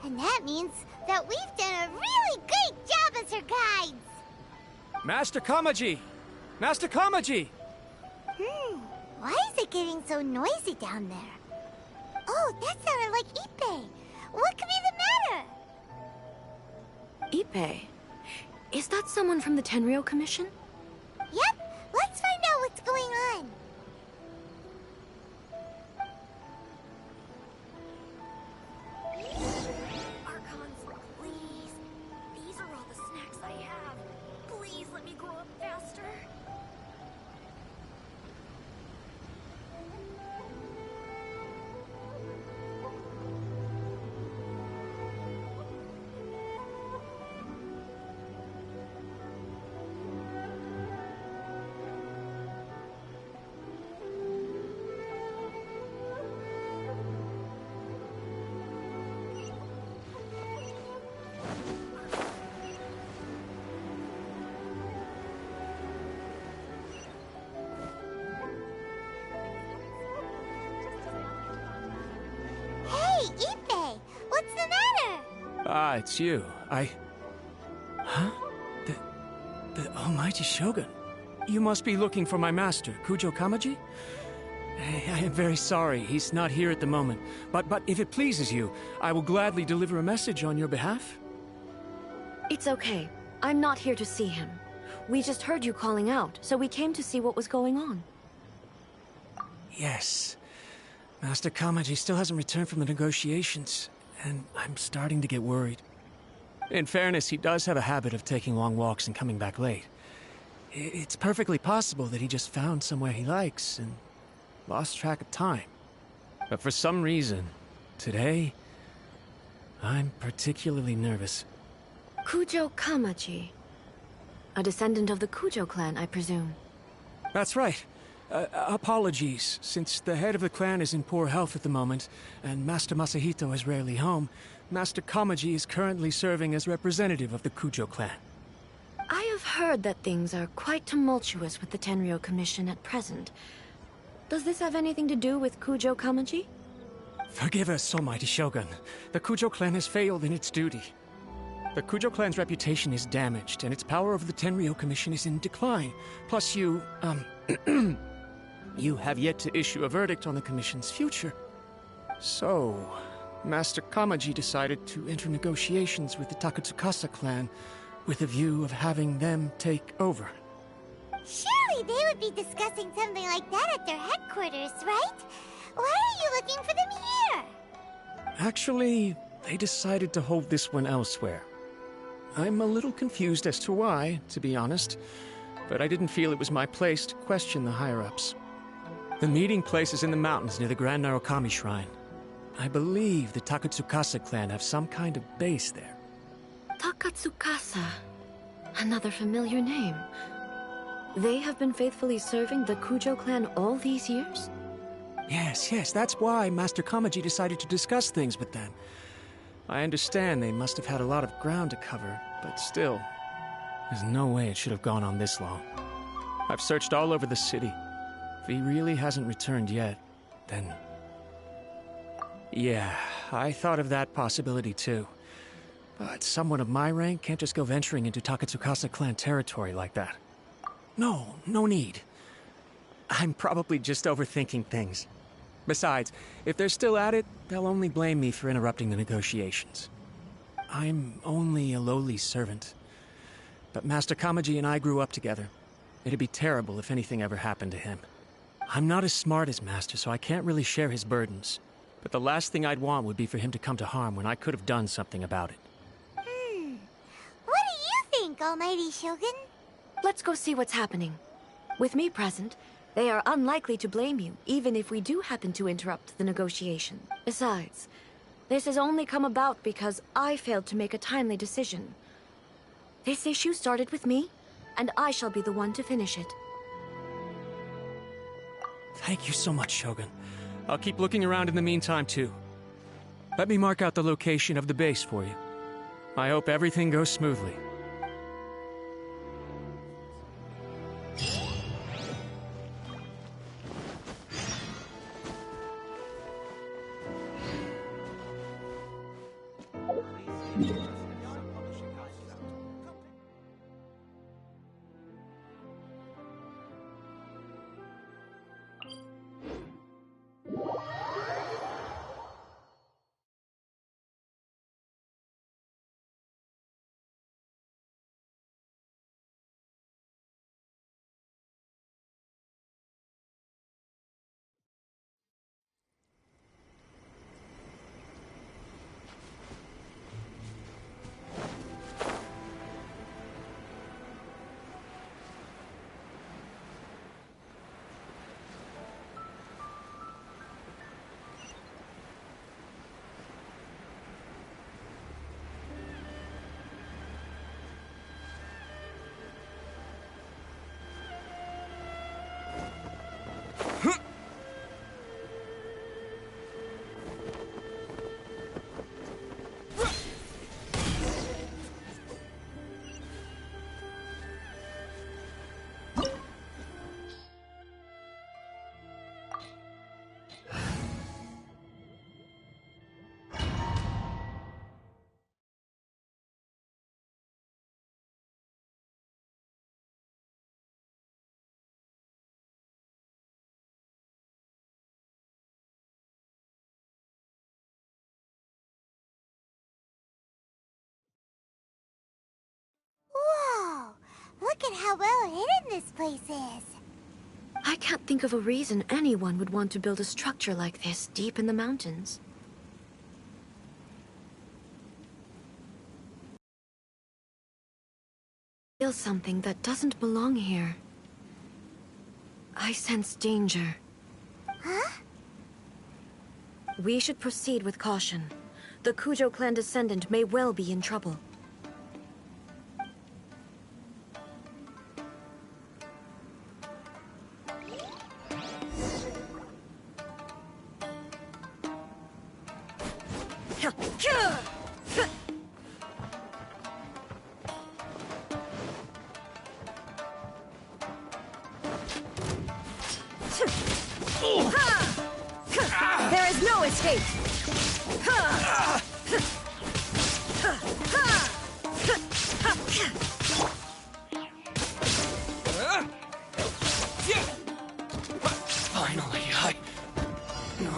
And that means that we've done a really great job as her guides. Master Kamaji! Master Kamaji! Why is it getting so noisy down there? Oh, that sounded like Ippei. What could be the matter? Ippei? Is that someone from the Tenryou Commission? Yep, let's find out what's going on. Archons, please. These are all the snacks I have. Please let me grow up faster. Ippei, what's the matter? Ah, it's you. Huh? The Almighty Shogun. You must be looking for my master, Kujo Kamaji? I am very sorry, he's not here at the moment. But if it pleases you, I will gladly deliver a message on your behalf. It's okay. I'm not here to see him. We just heard you calling out, so we came to see what was going on. Yes. Master Kamaji still hasn't returned from the negotiations, and I'm starting to get worried. In fairness, he does have a habit of taking long walks and coming back late. It's perfectly possible that he just found somewhere he likes and lost track of time. But for some reason, today, I'm particularly nervous. Kujo Kamaji. A descendant of the Kujo clan, I presume. That's right. Apologies, since the head of the clan is in poor health at the moment, and Master Masahito is rarely home, Master Kamaji is currently serving as representative of the Kujo clan. I have heard that things are quite tumultuous with the Tenryou Commission at present. Does this have anything to do with Kujo Kamaji? Forgive us, Almighty Shogun. The Kujo clan has failed in its duty. The Kujo clan's reputation is damaged, and its power over the Tenryou Commission is in decline. Plus you, you have yet to issue a verdict on the Commission's future. So, Master Kamaji decided to enter negotiations with the Takatsukasa clan with a view of having them take over. Surely they would be discussing something like that at their headquarters, right? Why are you looking for them here? Actually, they decided to hold this one elsewhere. I'm a little confused as to why, to be honest, but I didn't feel it was my place to question the higher-ups. The meeting place is in the mountains near the Grand Narukami Shrine. I believe the Takatsukasa clan have some kind of base there. Takatsukasa. Another familiar name. They have been faithfully serving the Kujo clan all these years? Yes, that's why Master Kamaji decided to discuss things with them. I understand they must have had a lot of ground to cover, but still, there's no way it should have gone on this long. I've searched all over the city. If he really hasn't returned yet, then... Yeah, I thought of that possibility too. But someone of my rank can't just go venturing into Takatsukasa clan territory like that. No need. I'm probably just overthinking things. Besides, if they're still at it, they'll only blame me for interrupting the negotiations. I'm only a lowly servant. But Master Kamaji and I grew up together. It'd be terrible if anything ever happened to him. I'm not as smart as Master, so I can't really share his burdens. But the last thing I'd want would be for him to come to harm when I could have done something about it. What do you think, Almighty Shogun? Let's go see what's happening. With me present, they are unlikely to blame you, even if we do happen to interrupt the negotiation. Besides, this has only come about because I failed to make a timely decision. This issue started with me, and I shall be the one to finish it. Thank you so much, Shogun. I'll keep looking around in the meantime, too. Let me mark out the location of the base for you. I hope everything goes smoothly. Whoa! Look at how well hidden this place is. I can't think of a reason anyone would want to build a structure like this deep in the mountains. I feel something that doesn't belong here. I sense danger. Huh? We should proceed with caution. The Kujo clan descendant may well be in trouble. There is no escape! Finally, No.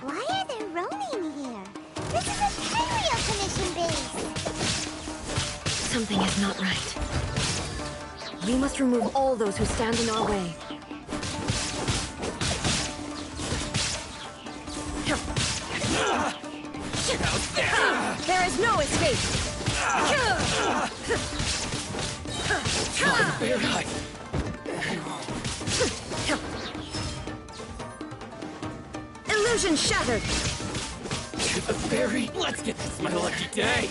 Why are there Ronin here? This is a Tenryou Commission base! Something is not right. We must remove all those who stand in our way. There is no escape! fairy! Illusion shattered! To the fairy! Let's get this my lucky day!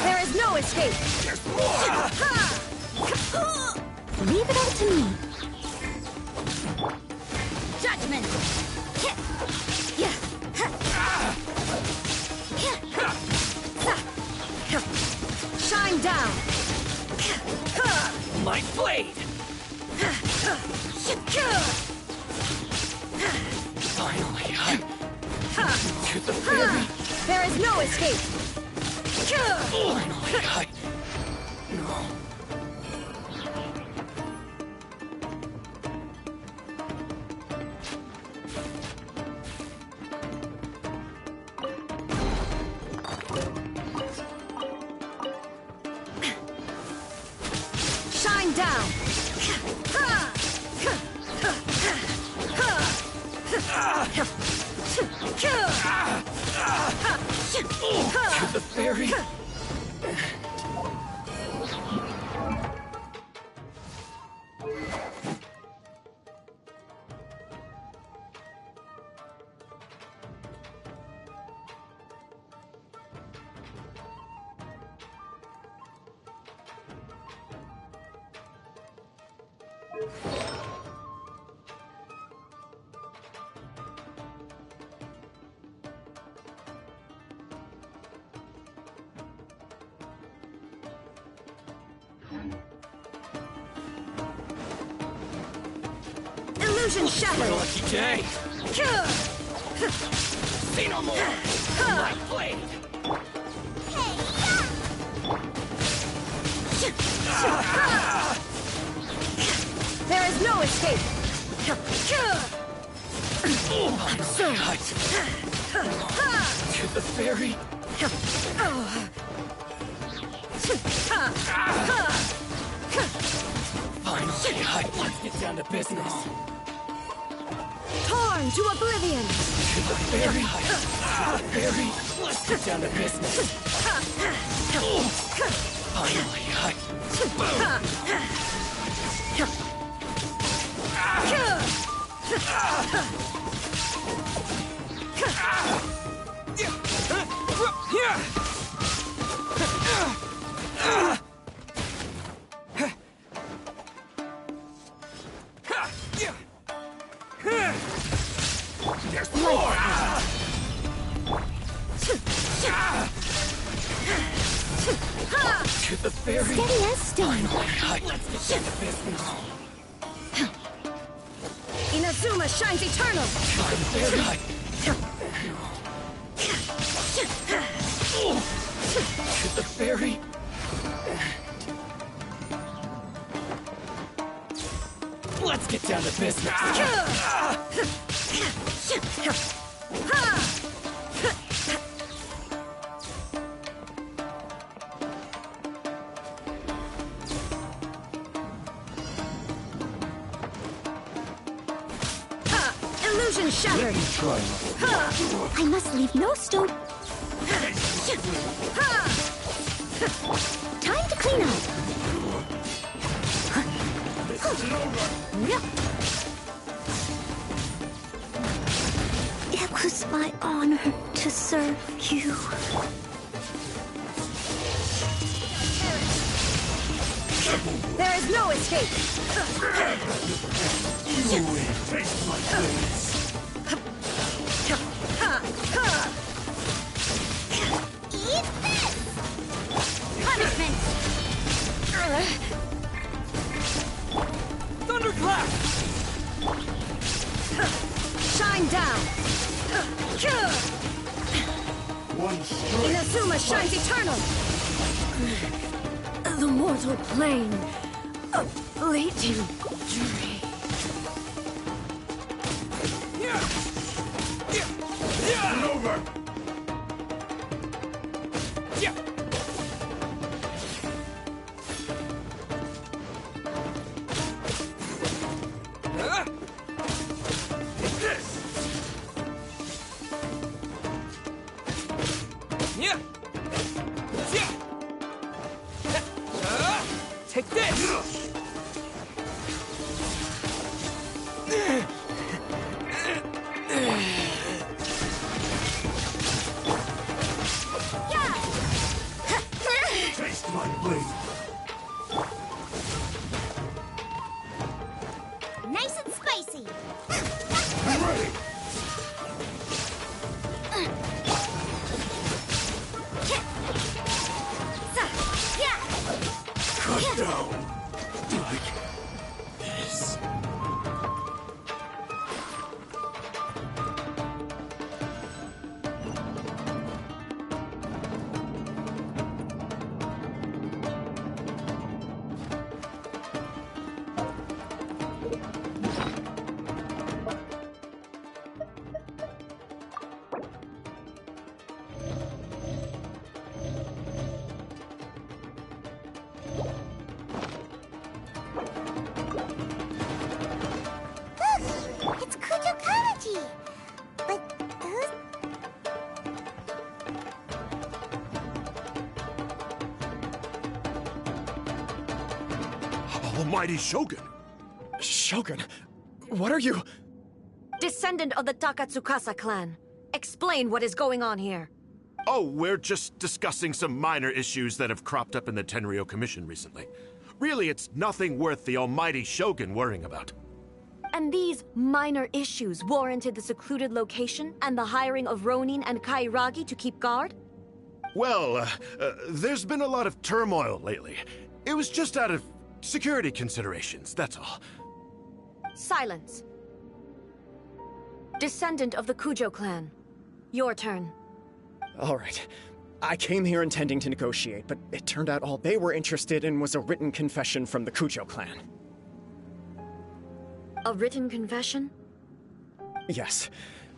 There is no escape! There's more! Leave it all to me. Judgment! Shine down! My blade! Finally, to the fairy! There is no escape! Finally, Shine down! to the fairy! Illusion My shattered! lucky day! Say no more! My blade! There is no escape! To the fairy! Finally, let's get down to business! Torn to oblivion! To the fairy! Fairy! Let's get down to business! Finally, there's more! To the fairy! Steady as stone! Let's get down to business! Inazuma shines eternal! To the fairy! Let's get down to business! Illusion shattered! I must leave no stone. Time to clean up. It was my honor to serve you. There is no escape! You will taste my blades! Eat this! Punishment! Thunderclap! Shine down! One strike! Inazuma shines eternal! The mortal plane of legendary. Over! Take this! Taste my blade. Nice and spicy. Be ready. Cut down. Like this. Look! It's Kujo. But who's... Almighty Shogun. Shogun, what are you? Descendant of the Takatsukasa clan. Explain what is going on here. Oh, we're just discussing some minor issues that have cropped up in the Tenryou Commission recently. Really, it's nothing worth the almighty Shogun worrying about. And these minor issues warranted the secluded location and the hiring of Ronin and Kairagi to keep guard? Well, there's been a lot of turmoil lately. It was just out of security considerations, that's all. Silence. Descendant of the Kujo clan. Your turn. All right. I came here intending to negotiate, but it turned out all they were interested in was a written confession from the Kujo clan. A written confession? Yes.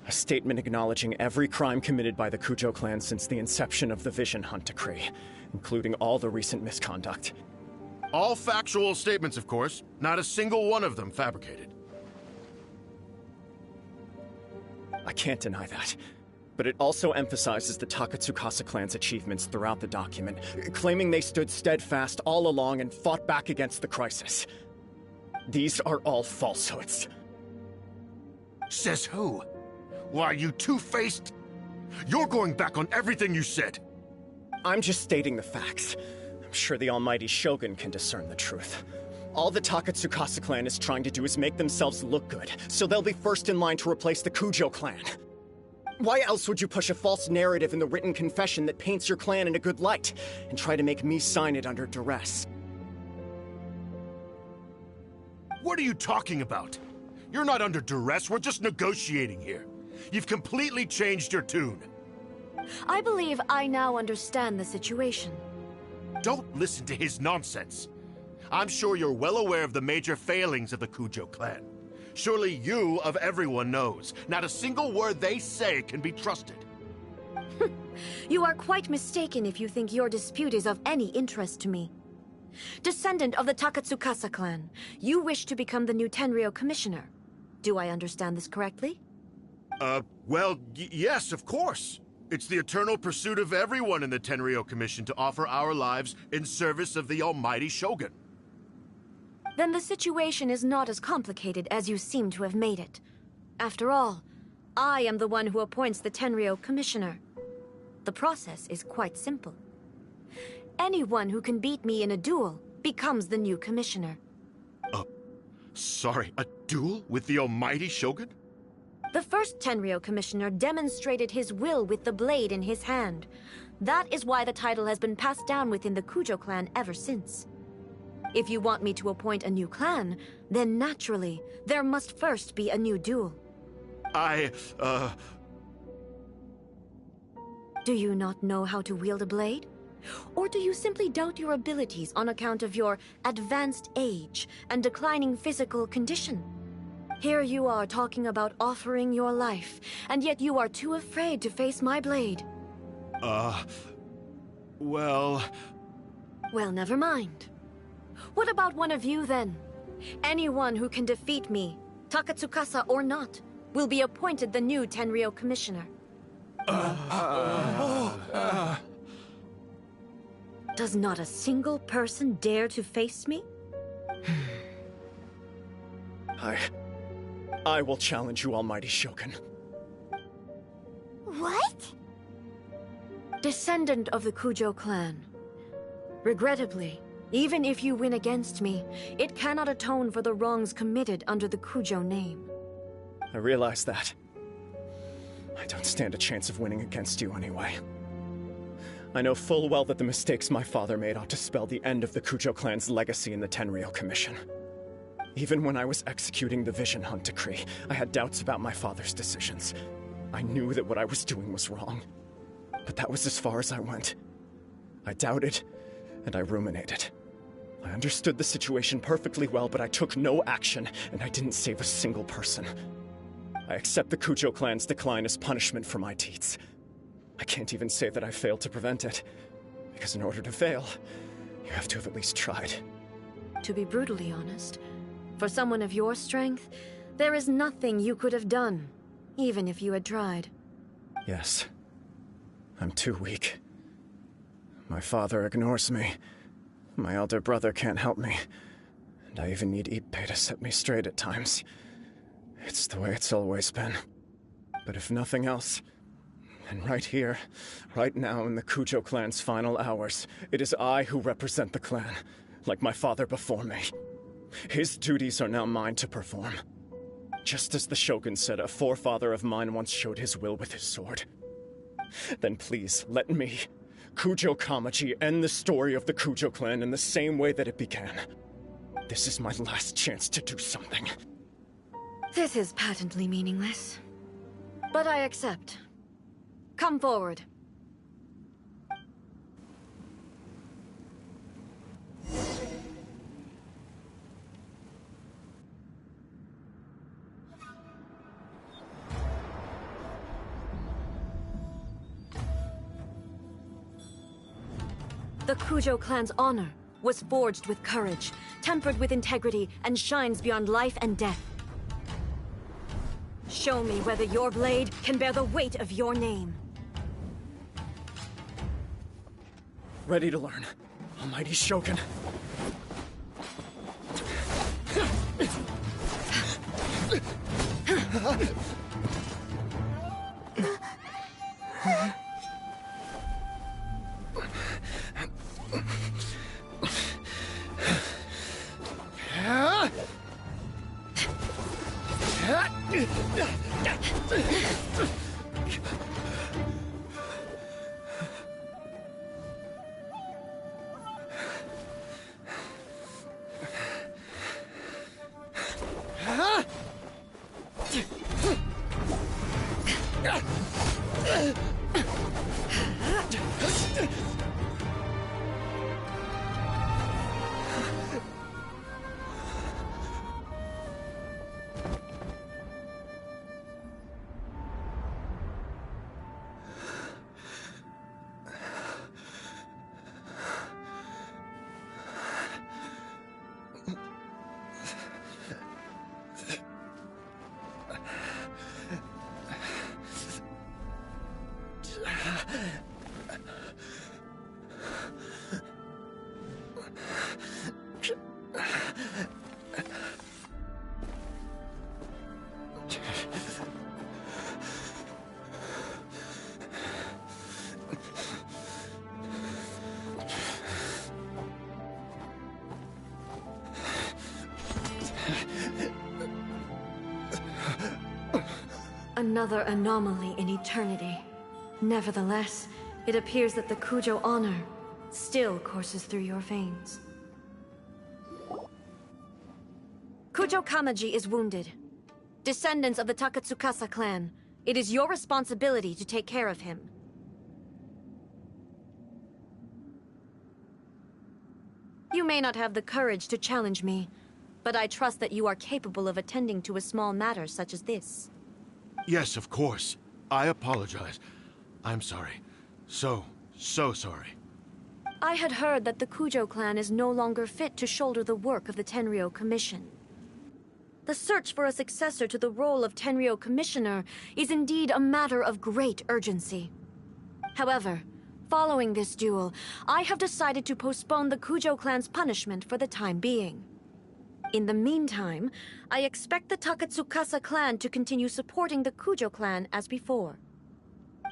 A statement acknowledging every crime committed by the Kujo clan since the inception of the Vision Hunt Decree, including all the recent misconduct. All factual statements, of course. Not a single one of them fabricated. I can't deny that. But it also emphasizes the Takatsukasa clan's achievements throughout the document, claiming they stood steadfast all along and fought back against the crisis. These are all falsehoods. Says who? Why, you two-faced? You're going back on everything you said. I'm just stating the facts. I'm sure the almighty Shogun can discern the truth. All the Takatsukasa clan is trying to do is make themselves look good, so they'll be first in line to replace the Kujo clan. Why else would you push a false narrative in the written confession that paints your clan in a good light, and try to make me sign it under duress? What are you talking about? You're not under duress, we're just negotiating here. You've completely changed your tune. I believe I now understand the situation. Don't listen to his nonsense. I'm sure you're well aware of the major failings of the Kujo clan. Surely you, of everyone, knows. Not a single word they say can be trusted. You are quite mistaken if you think your dispute is of any interest to me. Descendant of the Takatsukasa clan, you wish to become the new Tenryou commissioner. Do I understand this correctly? Well, yes, of course. It's the eternal pursuit of everyone in the Tenryou Commission to offer our lives in service of the almighty Shogun. Then the situation is not as complicated as you seem to have made it. After all, I am the one who appoints the Tenryou commissioner. The process is quite simple. Anyone who can beat me in a duel becomes the new commissioner. Sorry, a duel with the almighty Shogun? The first Tenryou commissioner demonstrated his will with the blade in his hand. That is why the title has been passed down within the Kujo clan ever since. If you want me to appoint a new clan, then naturally, there must first be a new duel. Do you not know how to wield a blade? Or do you simply doubt your abilities on account of your advanced age and declining physical condition? Here you are talking about offering your life, and yet you are too afraid to face my blade. Well, never mind. What about one of you, then? Anyone who can defeat me, Takatsukasa or not, will be appointed the new Tenryou commissioner. Does not a single person dare to face me? I will challenge you, Almighty Shogun. What? Descendant of the Kujo clan. Regrettably, even if you win against me, it cannot atone for the wrongs committed under the Kujo name. I realize that. I don't stand a chance of winning against you anyway. I know full well that the mistakes my father made ought to spell the end of the Kujo clan's legacy in the Tenryou Commission. Even when I was executing the Vision Hunt decree, I had doubts about my father's decisions. I knew that what I was doing was wrong. But that was as far as I went. I doubted, and I ruminated. I understood the situation perfectly well, but I took no action, and I didn't save a single person. I accept the Kujo clan's decline as punishment for my deeds. I can't even say that I failed to prevent it, because in order to fail, you have to have at least tried. To be brutally honest, for someone of your strength, there is nothing you could have done, even if you had tried. Yes. I'm too weak. My father ignores me. My elder brother can't help me. And I even need Ippei to set me straight at times. It's the way it's always been. But if nothing else, then right here, right now in the Kujo clan's final hours, it is I who represent the clan, like my father before me. His duties are now mine to perform. Just as the Shogun said a forefather of mine once showed his will with his sword. Then please, let me, Kujo Kamaji, end the story of the Kujo clan in the same way that it began. This is my last chance to do something. This is patently meaningless. But I accept. Come forward. The Kujo clan's honor was forged with courage, tempered with integrity, and shines beyond life and death. Show me whether your blade can bear the weight of your name. Ready to learn, Almighty Shogun. Another anomaly in eternity. Nevertheless, it appears that the Kujo honor still courses through your veins. Kujo Kamaji is wounded. Descendants of the Takatsukasa clan, it is your responsibility to take care of him. You may not have the courage to challenge me, but I trust that you are capable of attending to a small matter such as this. Yes, of course. I apologize. I'm sorry. So sorry. I had heard that the Kujo clan is no longer fit to shoulder the work of the Tenryou Commission. The search for a successor to the role of Tenryou Commissioner is indeed a matter of great urgency. However, following this duel, I have decided to postpone the Kujo clan's punishment for the time being. In the meantime, I expect the Takatsukasa clan to continue supporting the Kujo clan as before.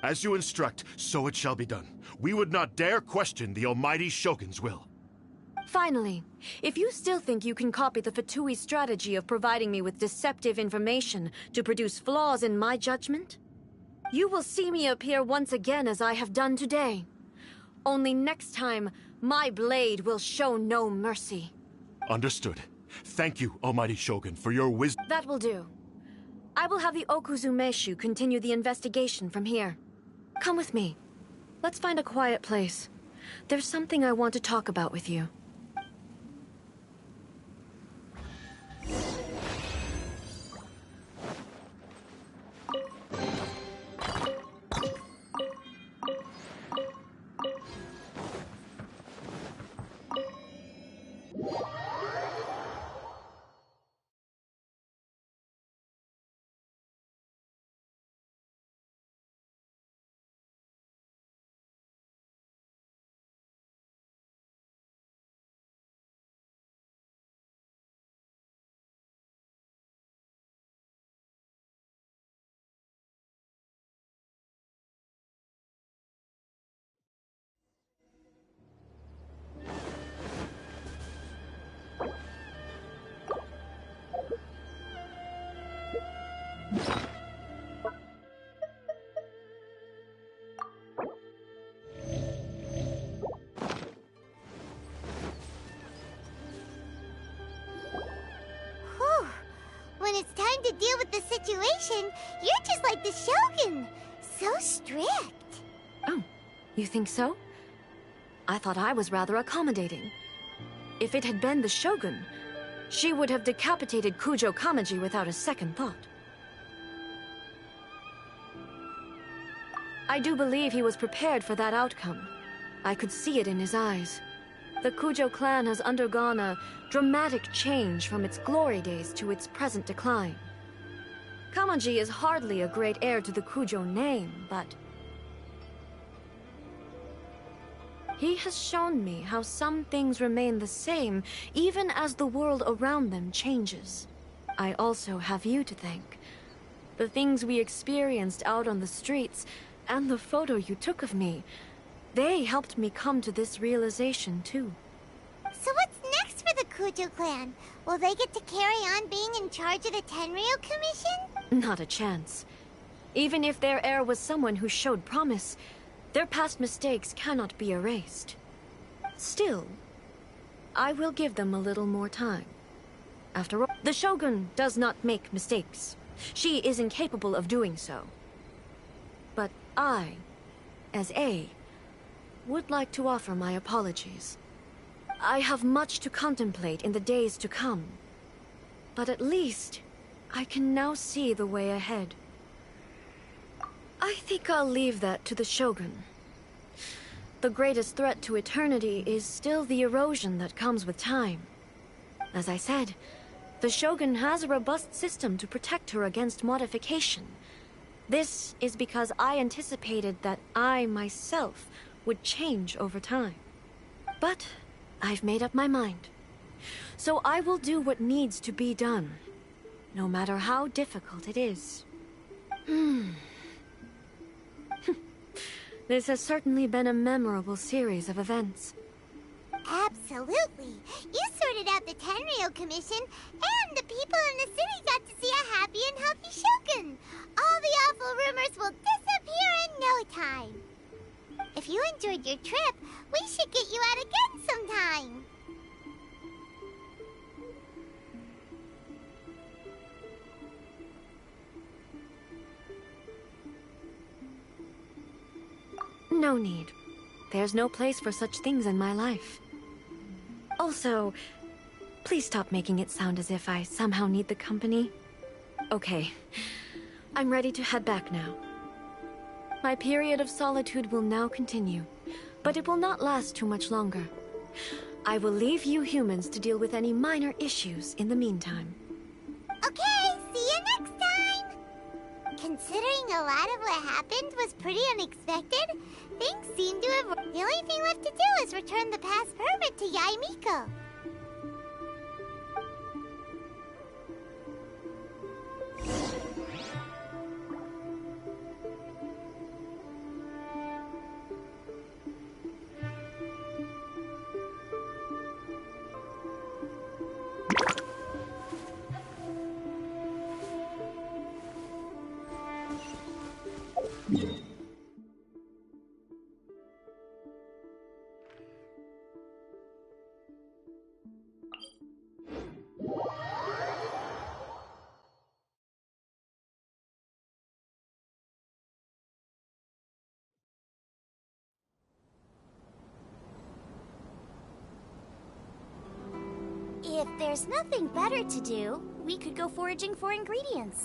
As you instruct, so it shall be done. We would not dare question the almighty Shogun's will. Finally, if you still think you can copy the Fatui strategy of providing me with deceptive information to produce flaws in my judgment, you will see me appear once again as I have done today. Only next time, my blade will show no mercy. Understood. Thank you, almighty Shogun, for your wisdom. That will do. I will have the Okuzumeshu continue the investigation from here. Come with me. Let's find a quiet place. There's something I want to talk about with you. When it's time to deal with the situation, you're just like the Shogun. So strict. Oh, you think so? I thought I was rather accommodating. If it had been the Shogun, she would have decapitated Kujo Kamaji without a second thought. I do believe he was prepared for that outcome. I could see it in his eyes. The Kujo clan has undergone a dramatic change from its glory days to its present decline. Kamaji is hardly a great heir to the Kujo name, but he has shown me how some things remain the same even as the world around them changes. I also have you to thank. The things we experienced out on the streets and the photo you took of me, they helped me come to this realization, too. So what's next for the Kujo clan? Will they get to carry on being in charge of the Tenryou Commission? Not a chance. Even if their heir was someone who showed promise, their past mistakes cannot be erased. Still, I will give them a little more time. After all, the Shogun does not make mistakes. She is incapable of doing so. But I, as A, would like to offer my apologies. I have much to contemplate in the days to come, but at least I can now see the way ahead. I think I'll leave that to the Shogun. The greatest threat to eternity is still the erosion that comes with time. As I said, the Shogun has a robust system to protect her against modification. This is because I anticipated that I myself would change over time. But I've made up my mind. So I will do what needs to be done, no matter how difficult it is. This has certainly been a memorable series of events. Absolutely. You sorted out the Tenryou Commission, and the people in the city got to see a happy and healthy Shogun. All the awful rumors will disappear in no time. If you enjoyed your trip, we should get you out again sometime. No need. There's no place for such things in my life. Also, please stop making it sound as if I somehow need the company. Okay, I'm ready to head back now. My period of solitude will now continue, but it will not last too much longer. I will leave you humans to deal with any minor issues in the meantime. Okay. Considering a lot of what happened was pretty unexpected, things seem to have... The only thing left to do is return the past permit to Yaimiko. If there's nothing better to do, we could go foraging for ingredients.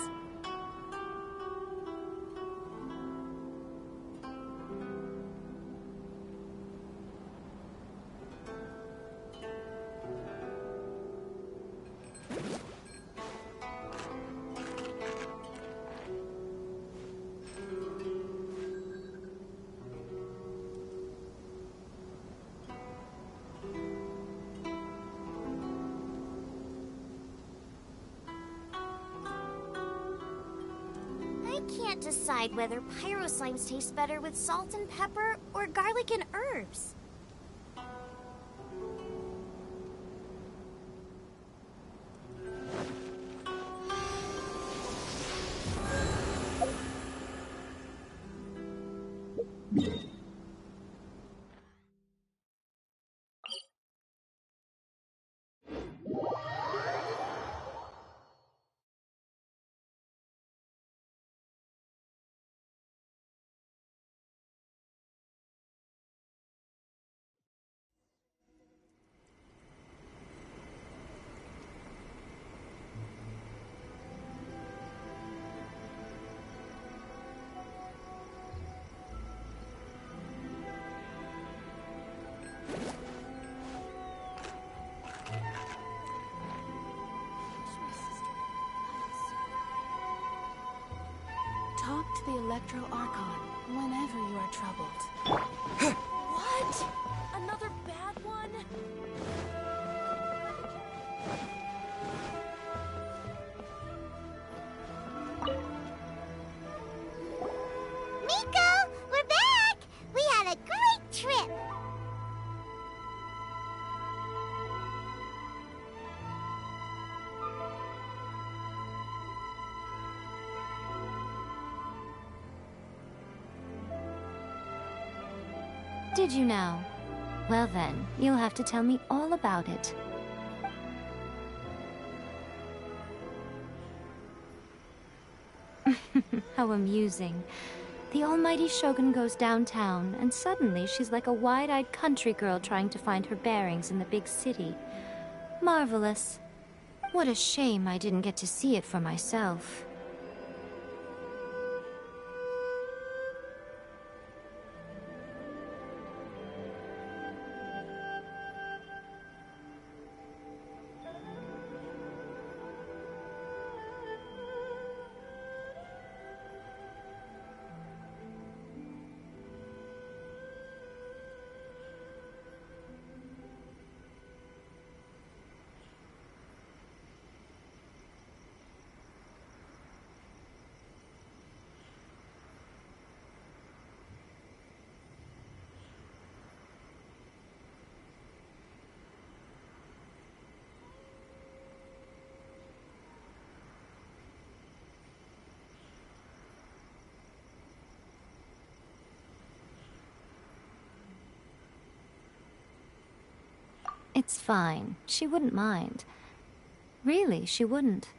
I can't decide whether pyro slimes taste better with salt and pepper or garlic and herbs. Talk to the Electro Archon whenever you are troubled. What? Another bad one? Miko, we're back! We had a great trip! Did you know? Well then, you'll have to tell me all about it. How amusing. The almighty Shogun goes downtown, and suddenly she's like a wide-eyed country girl trying to find her bearings in the big city. Marvelous. What a shame I didn't get to see it for myself. It's fine. She wouldn't mind. Really, she wouldn't.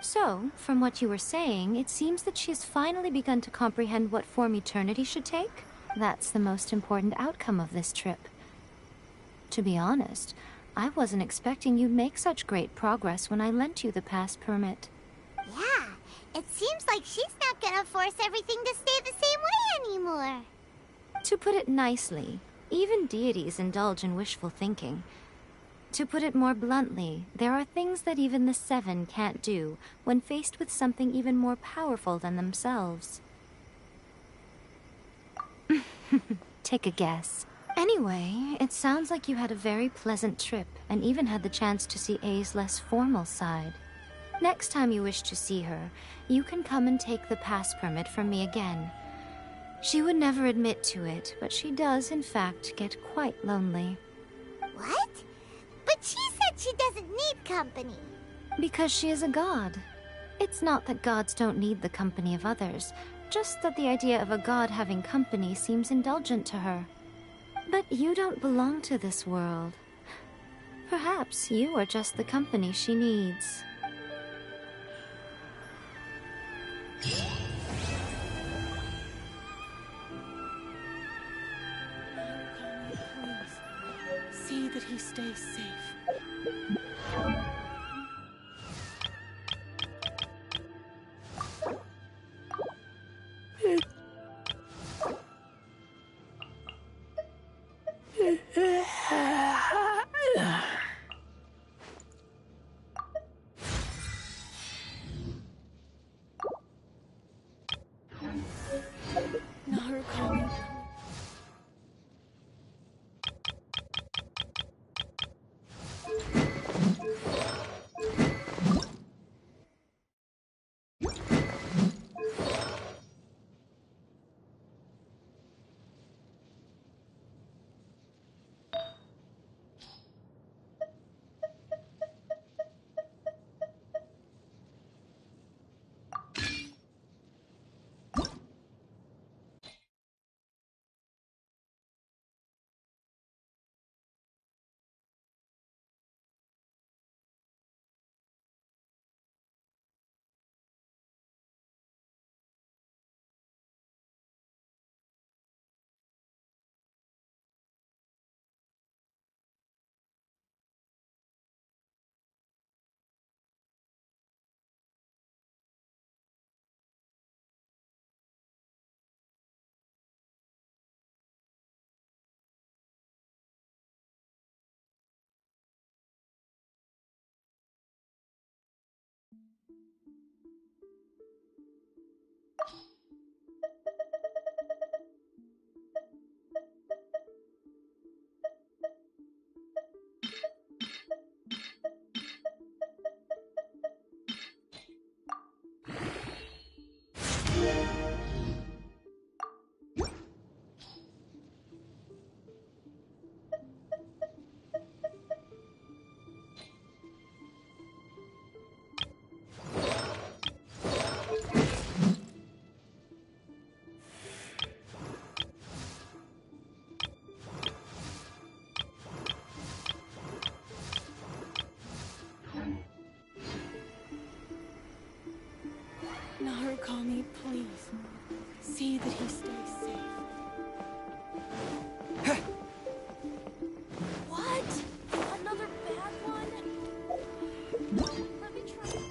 So, from what you were saying, it seems that she's finally begun to comprehend what form eternity should take. That's the most important outcome of this trip. To be honest, I wasn't expecting you'd make such great progress when I lent you the pass permit. Yeah, it seems like she's not gonna force everything to stay the same way anymore. To put it nicely, even deities indulge in wishful thinking. To put it more bluntly, there are things that even the Seven can't do when faced with something even more powerful than themselves. Take a guess. Anyway, it sounds like you had a very pleasant trip and even had the chance to see A's less formal side. Next time you wish to see her, you can come and take the pass permit from me again. She would never admit to it, but she does, in fact, get quite lonely. What? But she said she doesn't need company. Because she is a god. It's not that gods don't need the company of others, just that the idea of a god having company seems indulgent to her. But you don't belong to this world. Perhaps you are just the company she needs. See that he stays safe. Narukami. Narukami, please. See that he stays safe. What? Another bad one? Let me try.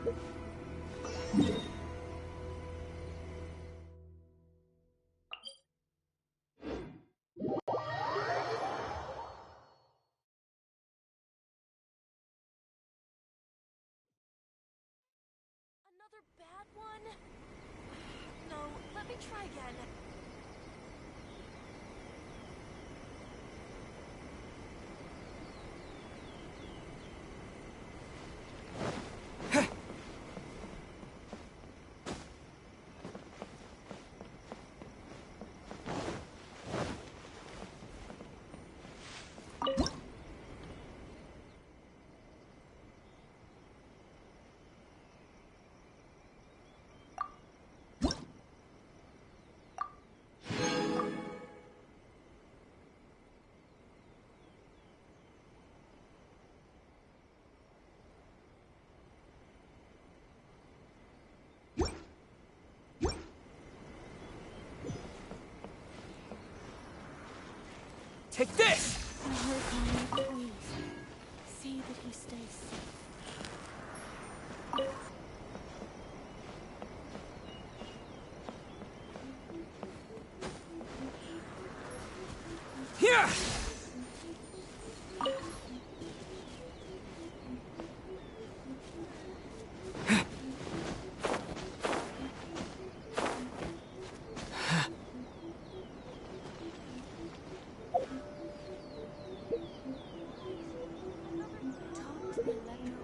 Another bad one? No, let me try again. Take this! Hurricane, please. See that he stays safe. Here! Talk to the electro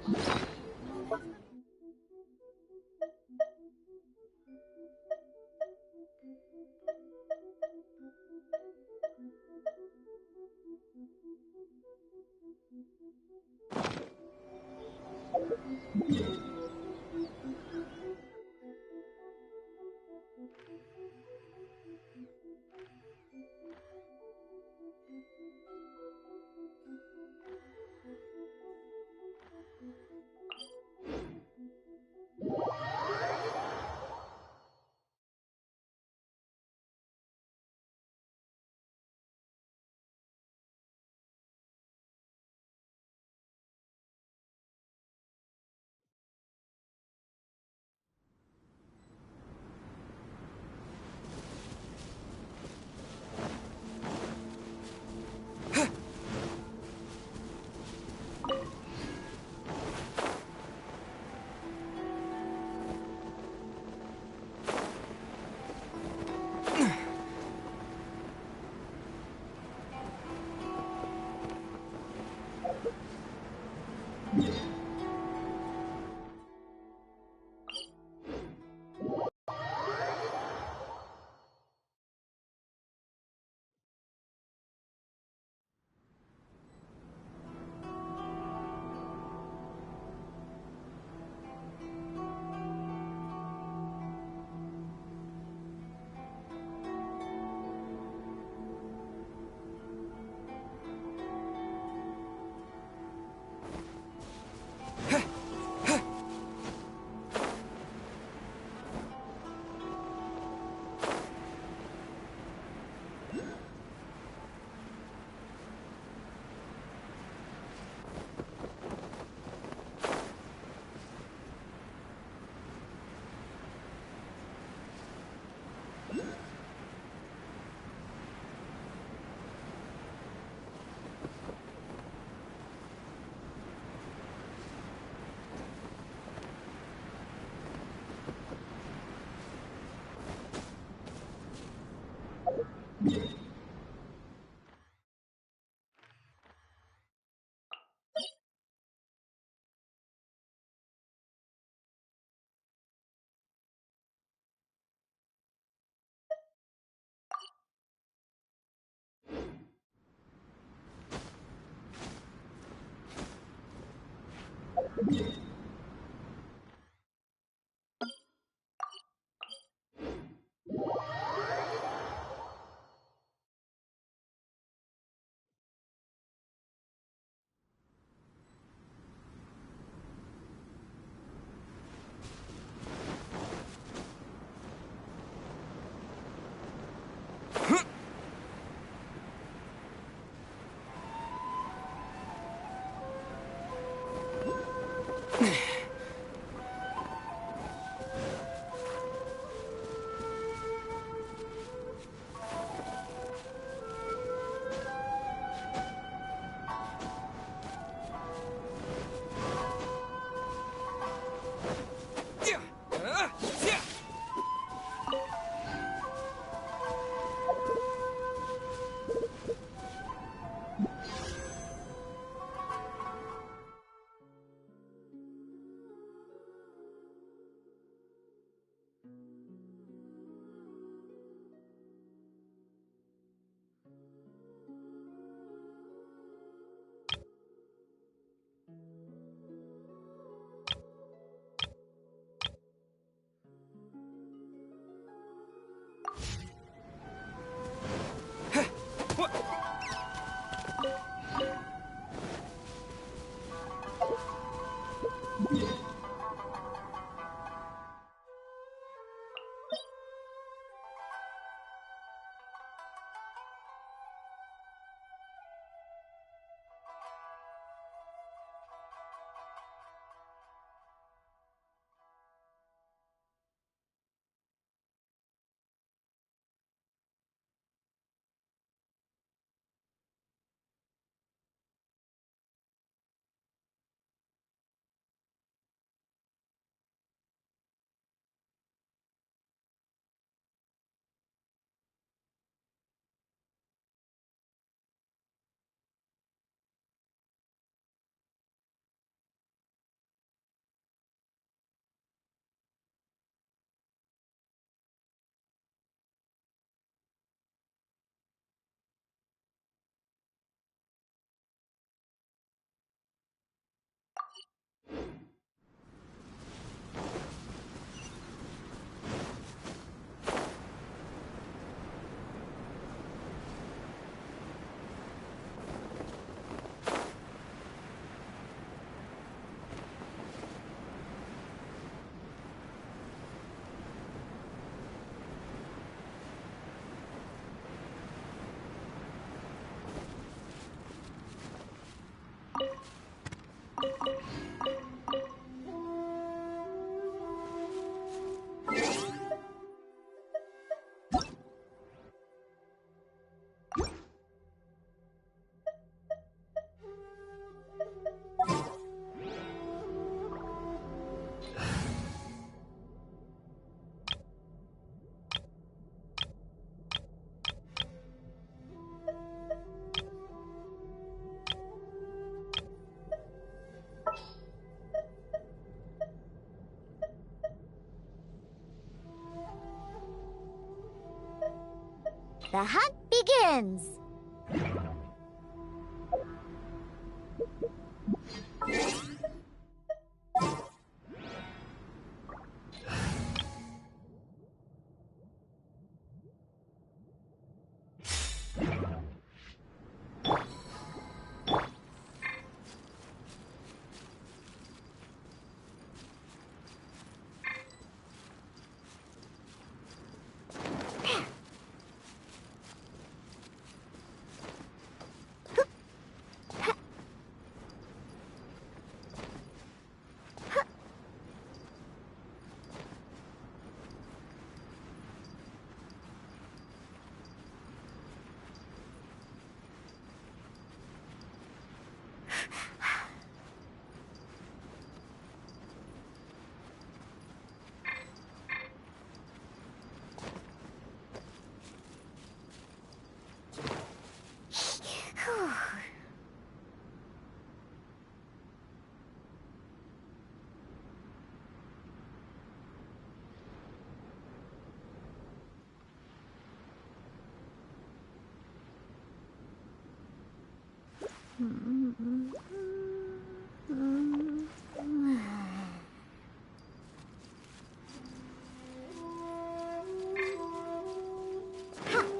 The hunt begins!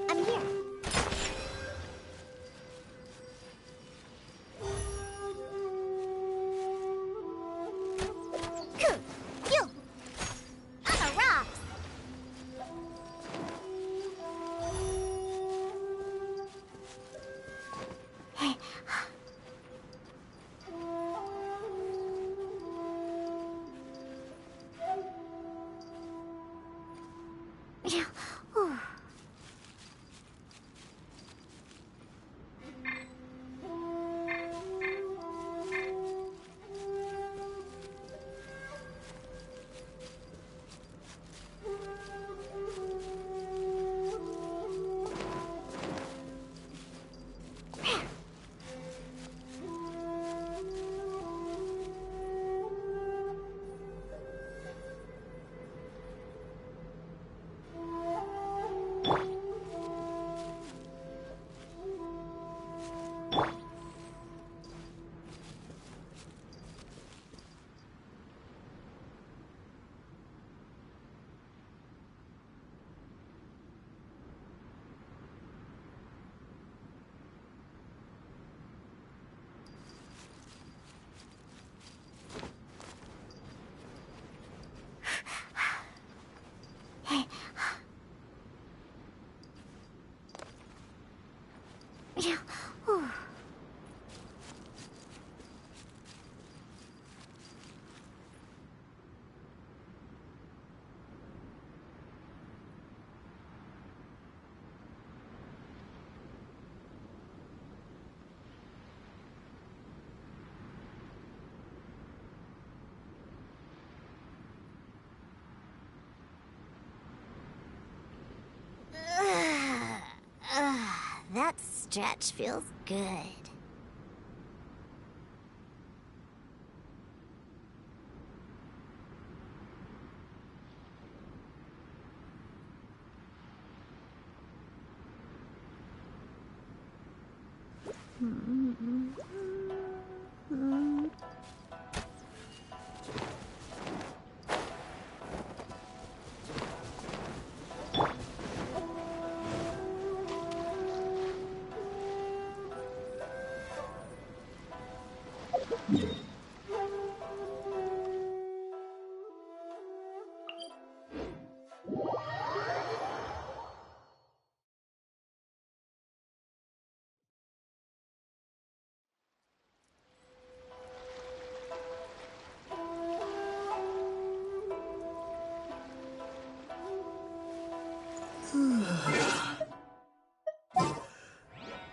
I'm here. You! On the rocks! Hey. Yeah. Whew. Hey. Yeah. Whew. That stretch feels good.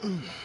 Mm.